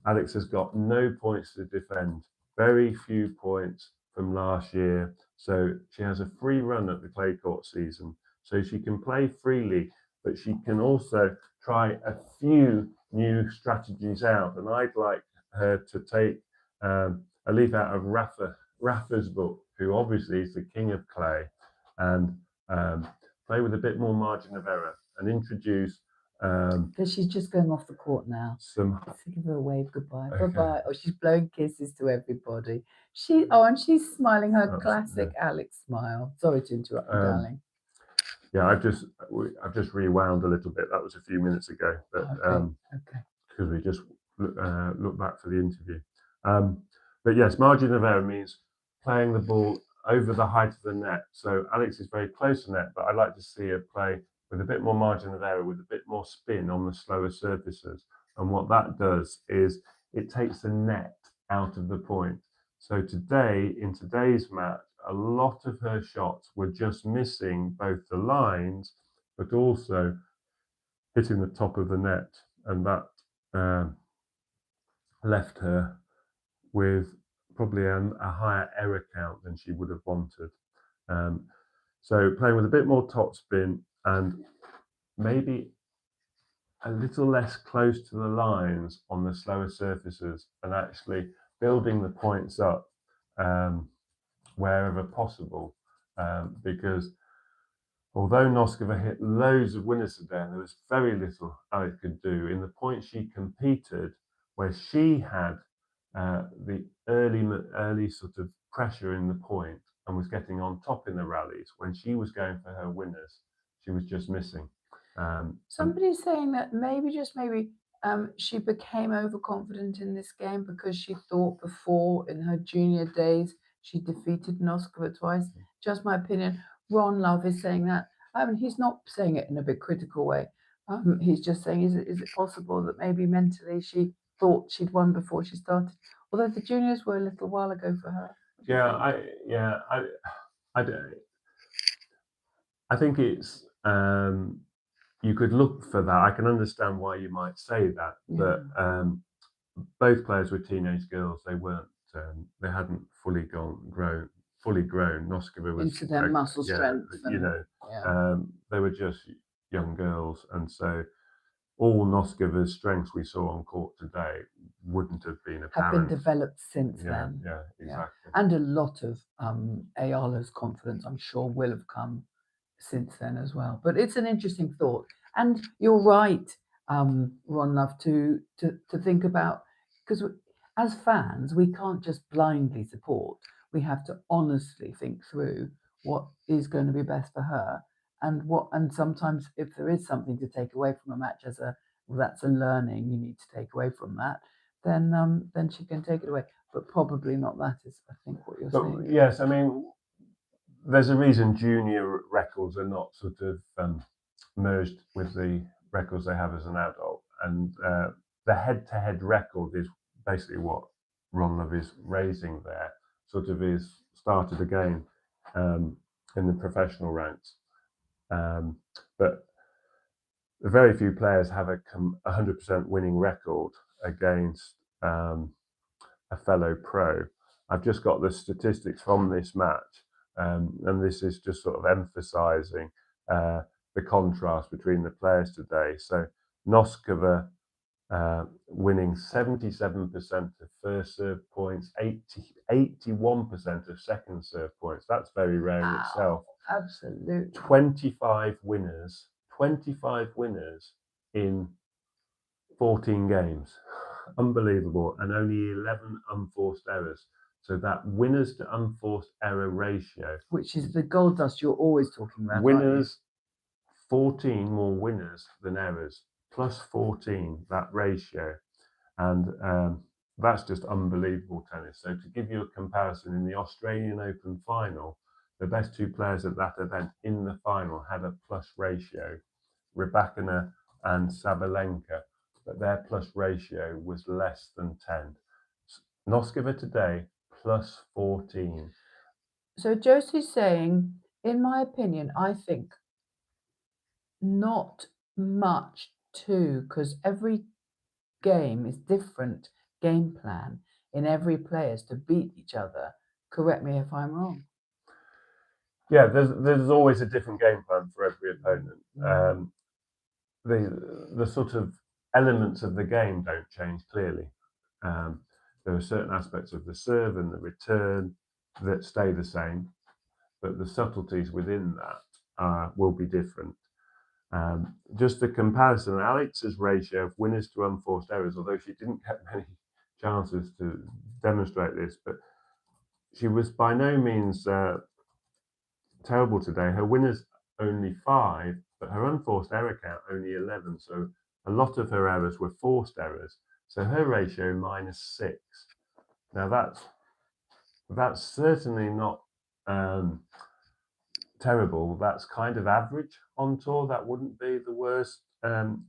S2: Alex has got no points to defend, very few points from last year. So she has a free run at the clay court season. So she can play freely, but she can also try a few new strategies out. And I'd like her to take a leaf out of Rafa's book, who obviously is the king of clay, and play with a bit more margin of error and introduce.
S3: Because she's just going off the court now. Let's give her a wave goodbye.
S2: Okay.
S3: Bye-bye. Oh, she's blowing kisses to everybody. And she's smiling her classic Alex smile. Sorry to interrupt you, darling.
S2: Yeah, I've just rewound a little bit. That was a few minutes ago, but
S3: Okay.
S2: because we just looked back for the interview. But yes, margin of error means playing the ball over the height of the net. So Alex is very close to net, but I'd like to see her play with a bit more margin of error, with a bit more spin on the slower surfaces. And what that does is it takes the net out of the point. So in today's match, a lot of her shots were just missing both the lines, but also hitting the top of the net. And that left her with probably a higher error count than she would have wanted. So playing with a bit more topspin and maybe a little less close to the lines on the slower surfaces, and actually building the points up wherever possible. Because although Noskova hit loads of winners today, there was very little Alex could do in the points she competed, where she had the early sort of pressure in the point and was getting on top in the rallies. When she was going for her winners, she was just missing.
S3: Somebody's saying that maybe she became overconfident in this game because she thought before in her junior days she defeated Noskova twice. Just my opinion. Ron Love is saying that. He's not saying it in a bit critical way. He's just saying, is it possible that maybe mentally she thought she'd won before she started? Although the juniors were a little while ago for her.
S2: I think it's you could look for that. I can understand why you might say that, but both players were teenage girls. They weren't. They hadn't fully grown. Noskova was
S3: into their muscle strength.
S2: They were just young girls, and so all Noskova's strengths we saw on court today wouldn't have been apparent.
S3: Have been developed since then.
S2: Yeah, exactly.
S3: And a lot of Eala's confidence, I'm sure, will have come since then as well. But it's an interesting thought, and you're right, Ron Love, to think about, because as fans we can't just blindly support. We have to honestly think through what is going to be best for her and sometimes if there is something to take away from a match that's a learning you need to take away from that, then she can take it away. But probably not that is, I think, what you're saying.
S2: Yes, I mean, there's a reason junior records are not sort of merged with the records they have as an adult, and the head-to-head record is basically what Ronlov is raising there. Sort of is started again in the professional ranks, but very few players have a 100% winning record against a fellow pro. I've just got the statistics from this match, and this is just sort of emphasising the contrast between the players today. So Noskova winning 77% of first serve points, 81% of second serve points. That's very rare in itself.
S3: Absolutely.
S2: 25 winners in 14 games. Unbelievable. And only 11 unforced errors. So that winners to unforced error ratio,
S3: which is the gold dust you're always talking about.
S2: Winners, 14 more winners than errors, plus 14, that ratio. And that's just unbelievable tennis. So to give you a comparison, in the Australian Open final, the best two players at that event in the final had a plus ratio, Rybakina and Sabalenka, but their plus ratio was less than 10. Noskova today, plus 14.
S3: So Josie's saying, in my opinion, I think not much too, because every game is different game plan in every players to beat each other. Correct me if I'm wrong.
S2: Yeah, there's always a different game plan for every opponent. The sort of elements of the game don't change clearly. There are certain aspects of the serve and the return that stay the same, but the subtleties within that will be different. Just a comparison, Alex's ratio of winners to unforced errors, although she didn't get many chances to demonstrate this, but she was by no means terrible today. Her winners only 5, but her unforced error count only 11. So a lot of her errors were forced errors. So her ratio -6. Now that's certainly not terrible. That's kind of average on tour. That wouldn't be the worst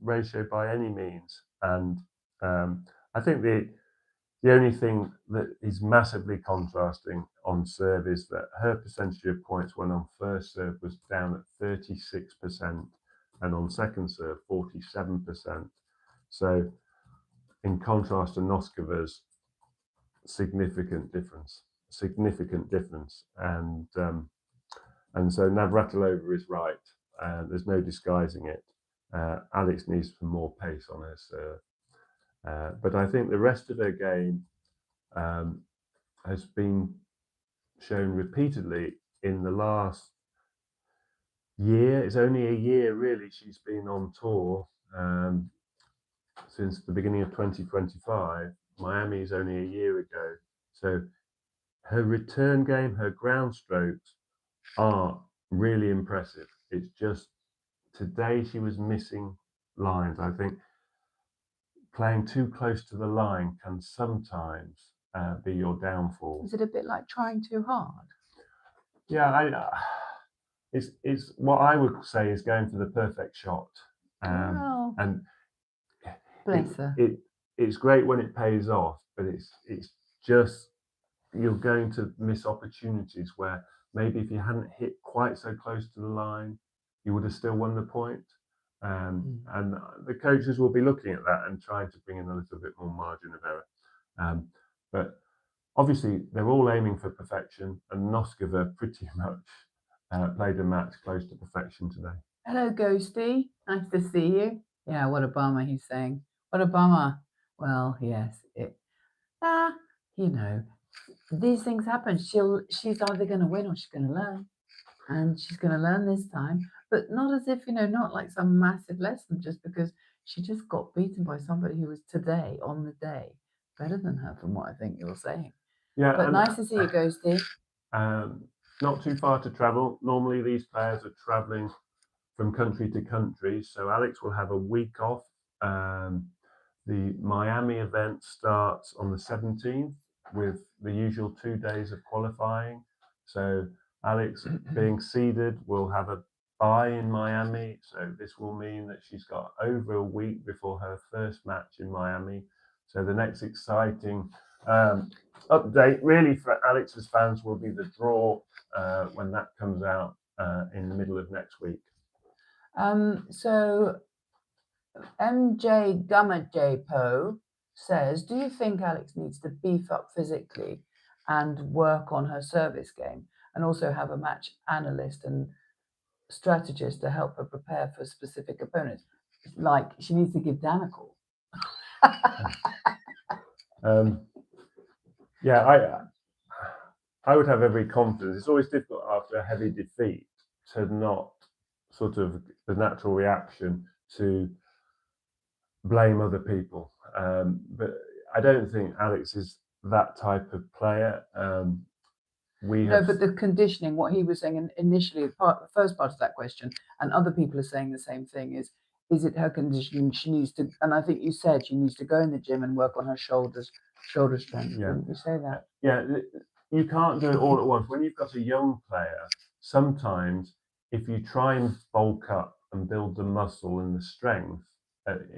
S2: ratio by any means. And I think the only thing that is massively contrasting on serve is that her percentage of points when on first serve was down at 36% and on second serve 47%. So in contrast to Noskova's significant difference. And so Navratilova is right. There's no disguising it. Alex needs some more pace on her serve. But I think the rest of her game has been shown repeatedly in the last year. It's only a year, really, she's been on tour since the beginning of 2025. Miami is only a year ago. So her return game, her ground strokes are really impressive. It's just today she was missing lines. I think playing too close to the line can sometimes be your downfall.
S3: Is it a bit like trying too hard?
S2: Yeah, it's what I would say is going for the perfect shot. And
S3: bless her.
S2: It's great when it pays off, but it's just you're going to miss opportunities where maybe if you hadn't hit quite so close to the line, you would have still won the point. And the coaches will be looking at that and trying to bring in a little bit more margin of error. But obviously, they're all aiming for perfection, and Noskova pretty much played a match close to perfection today.
S3: Hello, Ghosty. Nice to see you. Yeah, what a bummer, he's saying. What a bummer. Well, yes, you know, these things happen. She's either going to win or she's going to learn. And she's going to learn this time, but not as if, not like some massive lesson, just because she just got beaten by somebody who was today, on the day, better than her, from what I think you're saying. Yeah, but nice to see you, Ghosty.
S2: Not too far to travel. Normally these players are traveling from country to country. So Alex will have a week off. The Miami event starts on the 17th with the usual 2 days of qualifying. So Alex, being seeded, will have a bye in Miami. So this will mean that she's got over a week before her first match in Miami. So the next exciting update really for Alex's fans will be the draw when that comes out in the middle of next week.
S3: So MJ Gamma J Po says, do you think Alex needs to beef up physically and work on her service game, and also have a match analyst and strategist to help her prepare for specific opponents? Like, she needs to give Dan a call.
S2: Yeah, I would have every confidence. It's always difficult after a heavy defeat to not sort of the natural reaction to blame other people. But I don't think Alex is that type of player.
S3: But the conditioning, what he was saying initially, the first part of that question, and other people are saying the same thing, is it her conditioning? She needs to, and I think you said she needs to go in the gym and work on her shoulder strength.
S2: Yeah.
S3: Didn't you say that?
S2: Yeah, you can't do it all at once. When you've got a young player, sometimes if you try and bulk up and build the muscle and the strength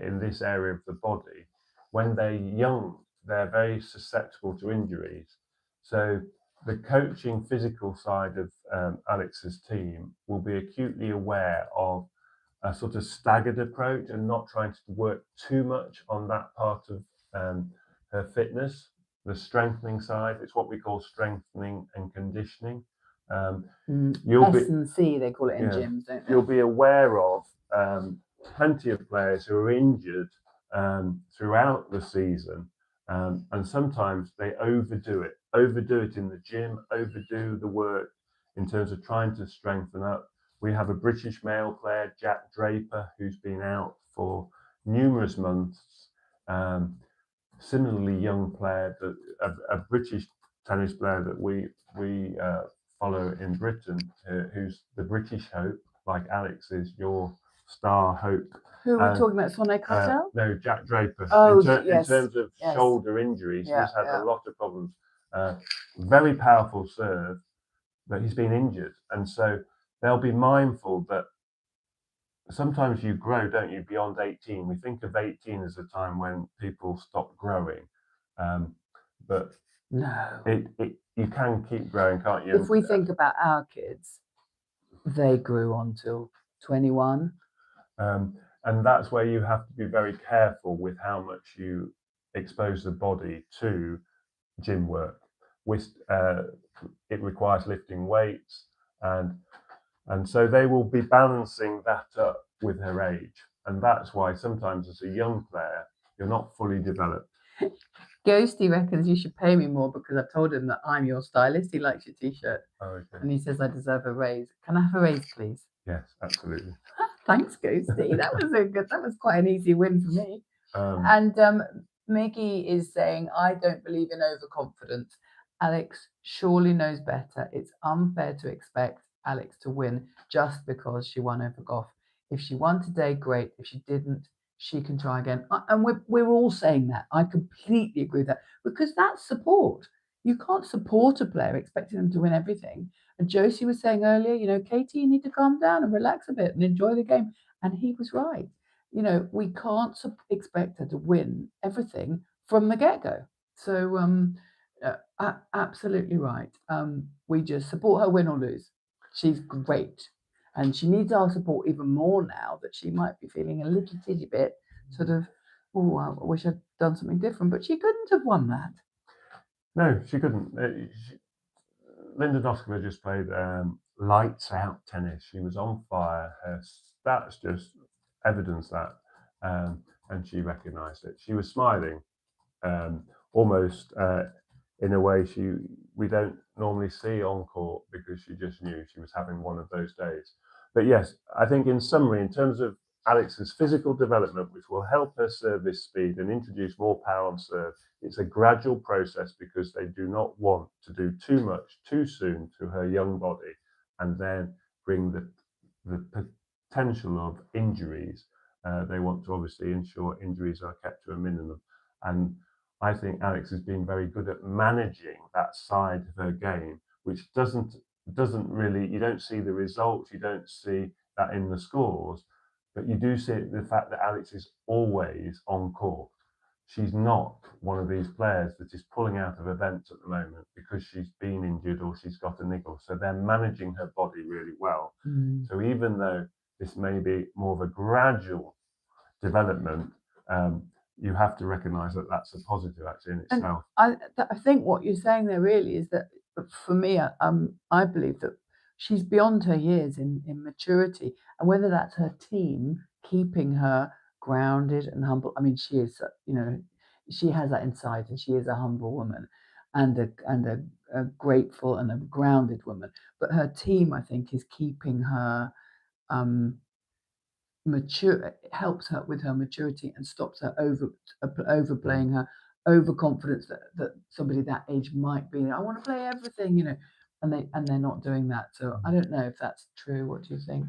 S2: in this area of the body, when they're young, they're very susceptible to injuries. So the coaching physical side of Alex's team will be acutely aware of a sort of staggered approach and not trying to work too much on that part of her fitness, the strengthening side. It's what we call strengthening and conditioning.
S3: S&C, they call it in gyms, don't they?
S2: You'll be aware of plenty of players who are injured throughout the season, and sometimes they overdo it in the gym, overdo the work in terms of trying to strengthen up. We have a British male player, Jack Draper, who's been out for numerous months. Similarly, young player, a British tennis player that we follow in Britain, who's the British hope, like Alex is your star hope.
S3: Who are we talking about? Sonny Cartel?
S2: No, Jack Draper.
S3: Oh,
S2: in terms of shoulder injuries, he's had a lot of problems. Very powerful serve, but he's been injured, and so they'll be mindful that sometimes you grow, don't you, beyond 18. We think of 18 as a time when people stop growing, but
S3: no,
S2: you can keep growing, can't you?
S3: If we think about our kids, they grew on till 21.
S2: And that's where you have to be very careful with how much you expose the body to gym work. It requires lifting weights, and so they will be balancing that up with her age. And that's why sometimes as a young player, you're not fully developed.
S3: Ghosty reckons you should pay me more because I've told him that I'm your stylist. He likes your t-shirt.
S2: Oh, okay.
S3: And he says I deserve a raise. Can I have a raise, please?
S2: Yes, absolutely.
S3: Thanks, Ghosty. That was quite an easy win for me. And Mickey is saying, I don't believe in overconfidence. Alex surely knows better. It's unfair to expect Alex to win just because she won over Goff. If she won today, great. If she didn't, she can try again. And we're all saying that. I completely agree with that, because that's support. You can't support a player expecting them to win everything. And Josie was saying earlier, Katie, you need to calm down and relax a bit and enjoy the game. And he was right. We can't expect her to win everything from the get-go. So absolutely right. We just support her, win or lose. She's great. And she needs our support even more now that she might be feeling a little titty bit sort of, I wish I'd done something different. But she couldn't have won that.
S2: No, she couldn't. Linda Noskova just played lights out tennis. She was on fire. Her stats just evidence that. And she recognised it. She was smiling, almost in a way we don't normally see on court, because she just knew she was having one of those days. But yes, I think in summary, in terms of Alex's physical development, which will help her service speed and introduce more power on serve, it's a gradual process, because they do not want to do too much too soon to her young body and then bring the potential of injuries. They want to obviously ensure injuries are kept to a minimum. And I think Alex has been very good at managing that side of her game, which doesn't really, you don't see the results, you don't see that in the scores, but you do see the fact that Alex is always on court. She's not one of these players that is pulling out of events at the moment because she's been injured or she's got a niggle. So they're managing her body really well. So even though this may be more of a gradual development, you have to recognise that that's a positive actually in itself.
S3: I think what you're saying there really is that, for me, I believe that she's beyond her years in maturity, and whether that's her team keeping her grounded and humble. I mean, she is, she has that inside, and she is a humble woman, and a grateful and a grounded woman. But her team, I think, is keeping her mature. It helps her with her maturity and stops her overplaying her overconfidence that somebody that age might be. I want to play everything, and they're not doing that. So I don't know if that's true. What do you think?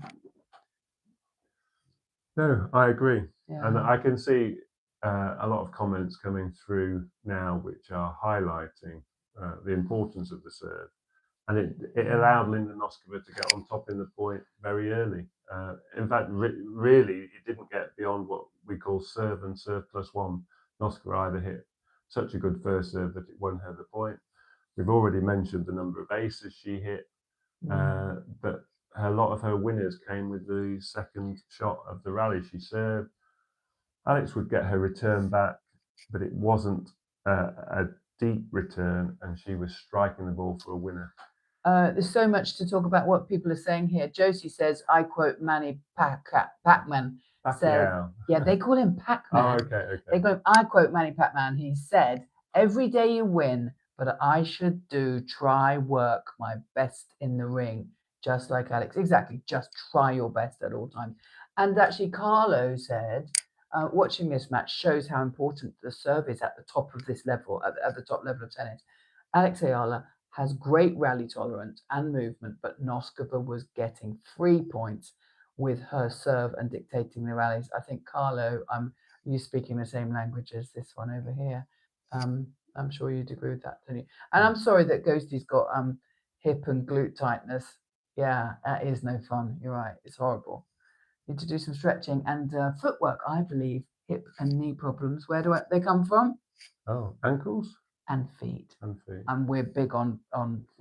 S2: No, I agree.
S3: Yeah.
S2: And I can see a lot of comments coming through now which are highlighting the importance of the serve. And it allowed Linda Noskova to get on top in the point very early. In fact, really, it didn't get beyond what we call serve and serve +1. Noskova either hit such a good first serve that it won her the point. We've already mentioned the number of aces she hit, but a lot of her winners came with the second shot of the rally. She served. Alex would get her return back, but it wasn't a deep return, and she was striking the ball for a winner.
S3: There's so much to talk about what people are saying here. Josie says, I quote Manny Pacman. Said, yeah, they call him Pac-Man.
S2: Oh, okay.
S3: They go, I quote Manny Pacman. He said, every day you win, but I should try work my best in the ring, just like Alex. Exactly, just try your best at all times. And actually, Carlo said, watching this match shows how important the serve is at the top of this level, at the top level of tennis. Alex Eala has great rally tolerance and movement, but Noskova was getting 3 points with her serve and dictating the rallies. I think, Carlo, you speaking the same language as this one over here. I'm sure you'd agree with that, don't you? And I'm sorry that Ghosty's got hip and glute tightness. Yeah, that is no fun. You're right. It's horrible. Need to do some stretching and footwork. I believe hip and knee problems. Where do they come from?
S2: Oh, ankles
S3: and feet. And we're big on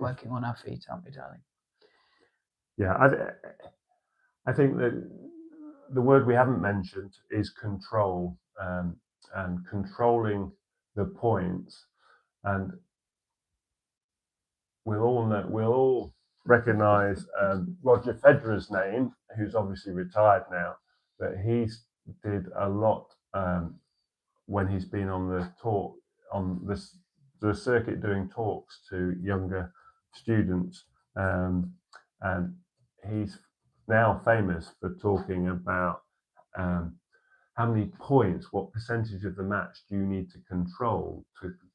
S3: working on our feet, aren't we, darling?
S2: Yeah, I think that the word we haven't mentioned is control, and controlling the points. And we'll all recognise Roger Federer's name, who's obviously retired now, but he's did a lot when he's been on the circuit doing talks to younger students, and he's now famous for talking about how many points, what percentage of the match do you need to control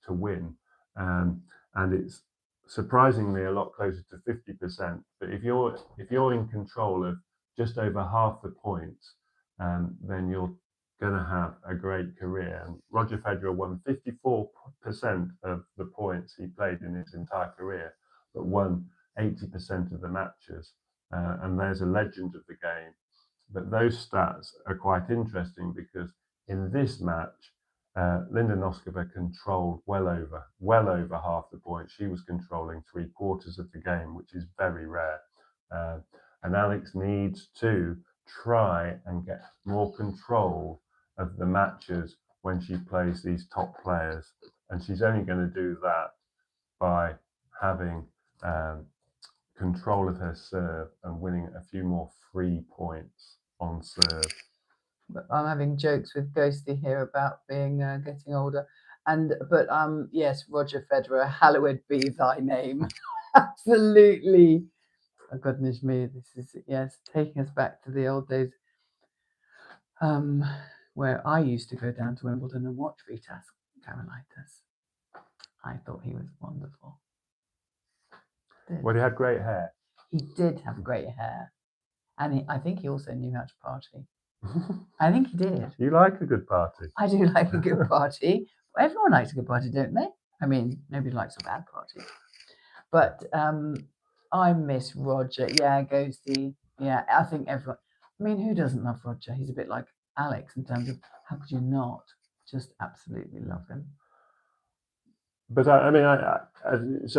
S2: to win, and it's surprisingly a lot closer to 50%. But if you're in control of just over half the points, then you're going to have a great career. And Roger Federer won 54% of the points he played in his entire career, but won 80% of the matches. And there's a legend of the game. But those stats are quite interesting because in this match, Linda Noskova controlled well over half the points. She was controlling 3/4 of the game, which is very rare. And Alex needs to try and get more control of the matches when she plays these top players. And she's only going to do that by having control of her serve and winning a few more free points on serve.
S3: But I'm having jokes with Ghosty here about being getting older, but yes, Roger Federer, hallowed be thy name. Absolutely. Oh goodness me, this is taking us back to the old days, where I used to go down to Wimbledon and watch Vitas Karolaitis. I thought he was wonderful.
S2: Well, he had great hair.
S3: He did have great hair. And I think he also knew how to party. I think he did.
S2: You like a good party.
S3: I do like a good party. Everyone likes a good party, don't they? I mean, nobody likes a bad party. But I miss Roger. Yeah, Ghosty. Yeah, I think everyone. I mean, who doesn't love Roger? He's a bit like Alex in terms of how could you not just absolutely love him?
S2: But so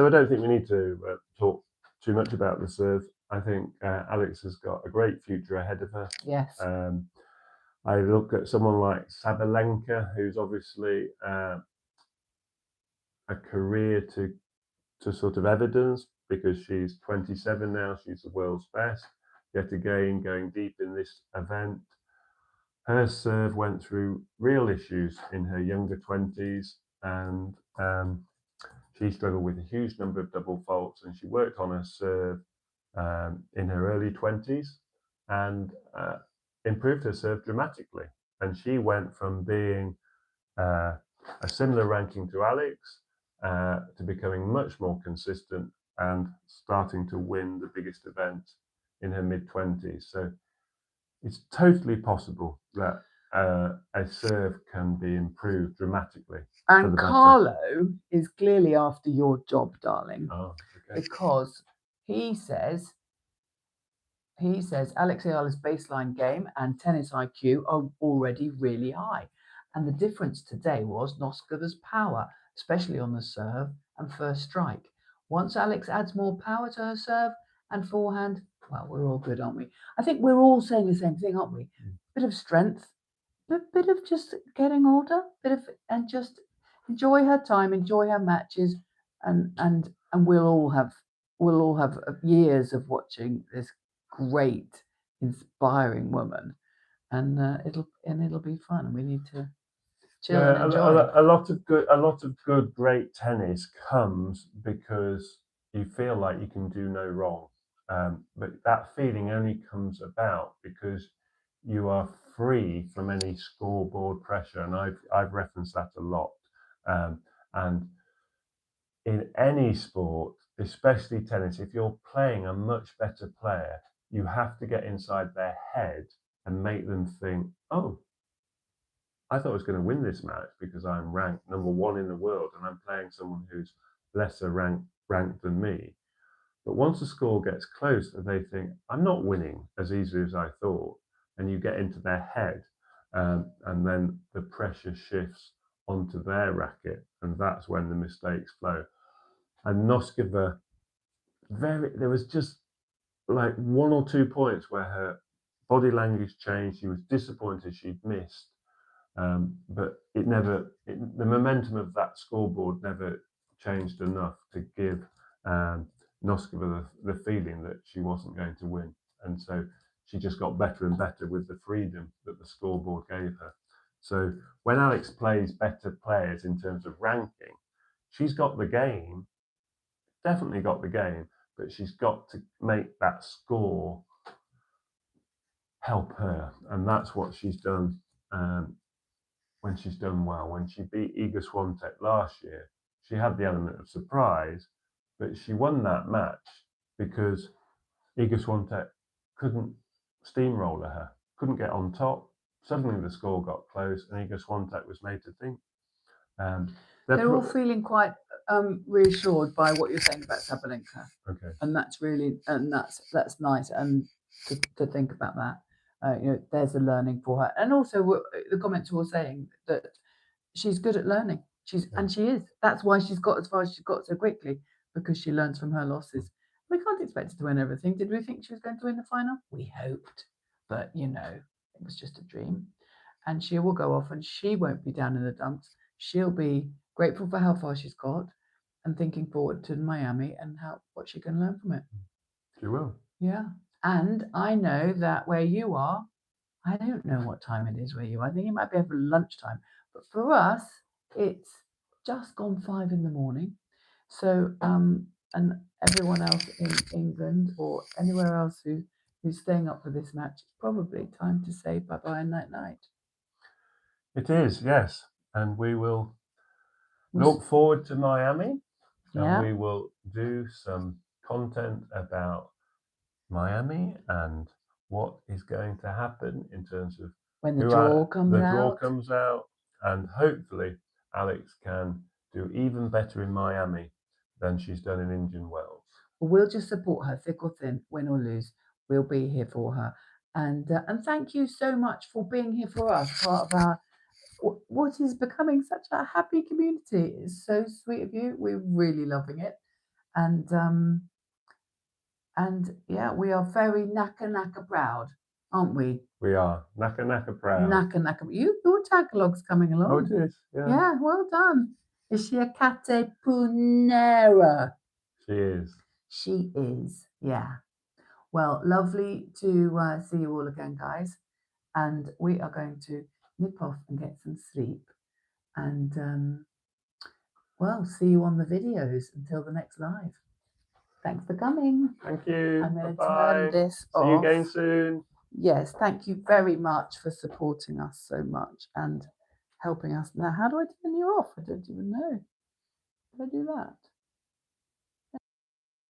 S2: I don't think we need to talk too much about the serve. I think Alex has got a great future ahead of her.
S3: Yes.
S2: I look at someone like Sabalenka, who's obviously a career to sort of evidence because she's 27 now. She's the world's best. Yet again, going deep in this event. Her serve went through real issues in her younger 20s, and she struggled with a huge number of double faults, and she worked on her serve in her early 20s and improved her serve dramatically. And she went from being a similar ranking to Alex to becoming much more consistent and starting to win the biggest events in her mid-20s. So it's totally possible that a serve can be improved dramatically.
S3: And Carlo is clearly after your job, darling.
S2: Oh, okay.
S3: Because he says Alex Eala's baseline game and tennis IQ are already really high. And the difference today was Noskova's power, especially on the serve and first strike. Once Alex adds more power to her serve and forehand, well, we're all good, aren't we? I think we're all saying the same thing, aren't we? Bit of strength, bit of just getting older, and just enjoy her time, enjoy her matches, and we'll all have years of watching this great, inspiring woman, and it'll be fun. And we need to chill and enjoy.
S2: A lot of good, great tennis comes because you feel like you can do no wrong, but that feeling only comes about because you are free from any scoreboard pressure, and I've referenced that a lot. And in any sport, especially tennis, if you're playing a much better player, you have to get inside their head and make them think, oh, I thought I was going to win this match because I'm ranked number 1 in the world and I'm playing someone who's lesser ranked than me. But once the score gets close, they think, I'm not winning as easily as I thought. And you get into their head, and then the pressure shifts onto their racket, and that's when the mistakes flow. And Noskova, there was just like 1 or 2 points where her body language changed. She was disappointed she'd missed, but the momentum of that scoreboard never changed enough to give Noskova the feeling that she wasn't going to win. And so she just got better and better with the freedom that the scoreboard gave her. So when Alex plays better players in terms of ranking, she's got the game, definitely got the game, but she's got to make that score help her. And that's what she's done when she's done well. When she beat Iga Swiatek last year, she had the element of surprise, but she won that match because Iga Swiatek couldn't steamroller her, couldn't get on top. Suddenly the score got close and Iga Swiatek was made to think.
S3: They're all feeling quite reassured by what you're saying about Sabalenka.
S2: Okay.
S3: And that's really, and that's nice, and to think about that. There's a learning for her. And also the comments were saying that she's good at learning. And she is. That's why she's got as far as she's got so quickly, because she learns from her losses. We can't expect her to win everything. Did we think she was going to win the final? We hoped. But, it was just a dream. And she will go off and she won't be down in the dumps. She'll be grateful for how far she's got and thinking forward to Miami and what she can learn from it.
S2: She will.
S3: Yeah. And I know that where you are, I don't know what time it is where you are. I think it might be over lunchtime. But for us, it's just gone 5 a.m. So, and everyone else in England or anywhere else who's staying up for this match, it's probably time to say bye-bye and night-night.
S2: It is, yes. And we will look forward to Miami.
S3: Yeah.
S2: And we will do some content about Miami and what is going to happen in terms of
S3: When the
S2: who
S3: draw
S2: are-
S3: comes
S2: the
S3: out.
S2: draw comes out, and hopefully Alex can do even better in Miami than she's done in Indian Wells.
S3: We'll just support her, thick or thin, win or lose. We'll be here for her. And thank you so much for being here for us, part of our what is becoming such a happy community. It's so sweet of you. We're really loving it. And yeah, we are very Naka proud, aren't we?
S2: We are Naka proud.
S3: Naka. Your Tagalog's coming along.
S2: Oh, it is. Yeah.
S3: Yeah, well done. Is she a Kate Punera?
S2: She is.
S3: She is, yeah. Well, lovely to see you all again, guys. And we are going to nip off and get some sleep. And, well, see you on the videos until the next live. Thanks for coming.
S2: Thank you.
S3: I'm going to
S2: Bye-bye.
S3: turn this
S2: See
S3: off.
S2: you again soon.
S3: Yes, thank you very much for supporting us so much and helping us. Now, how do I turn you off? I don't even know. How do I do that?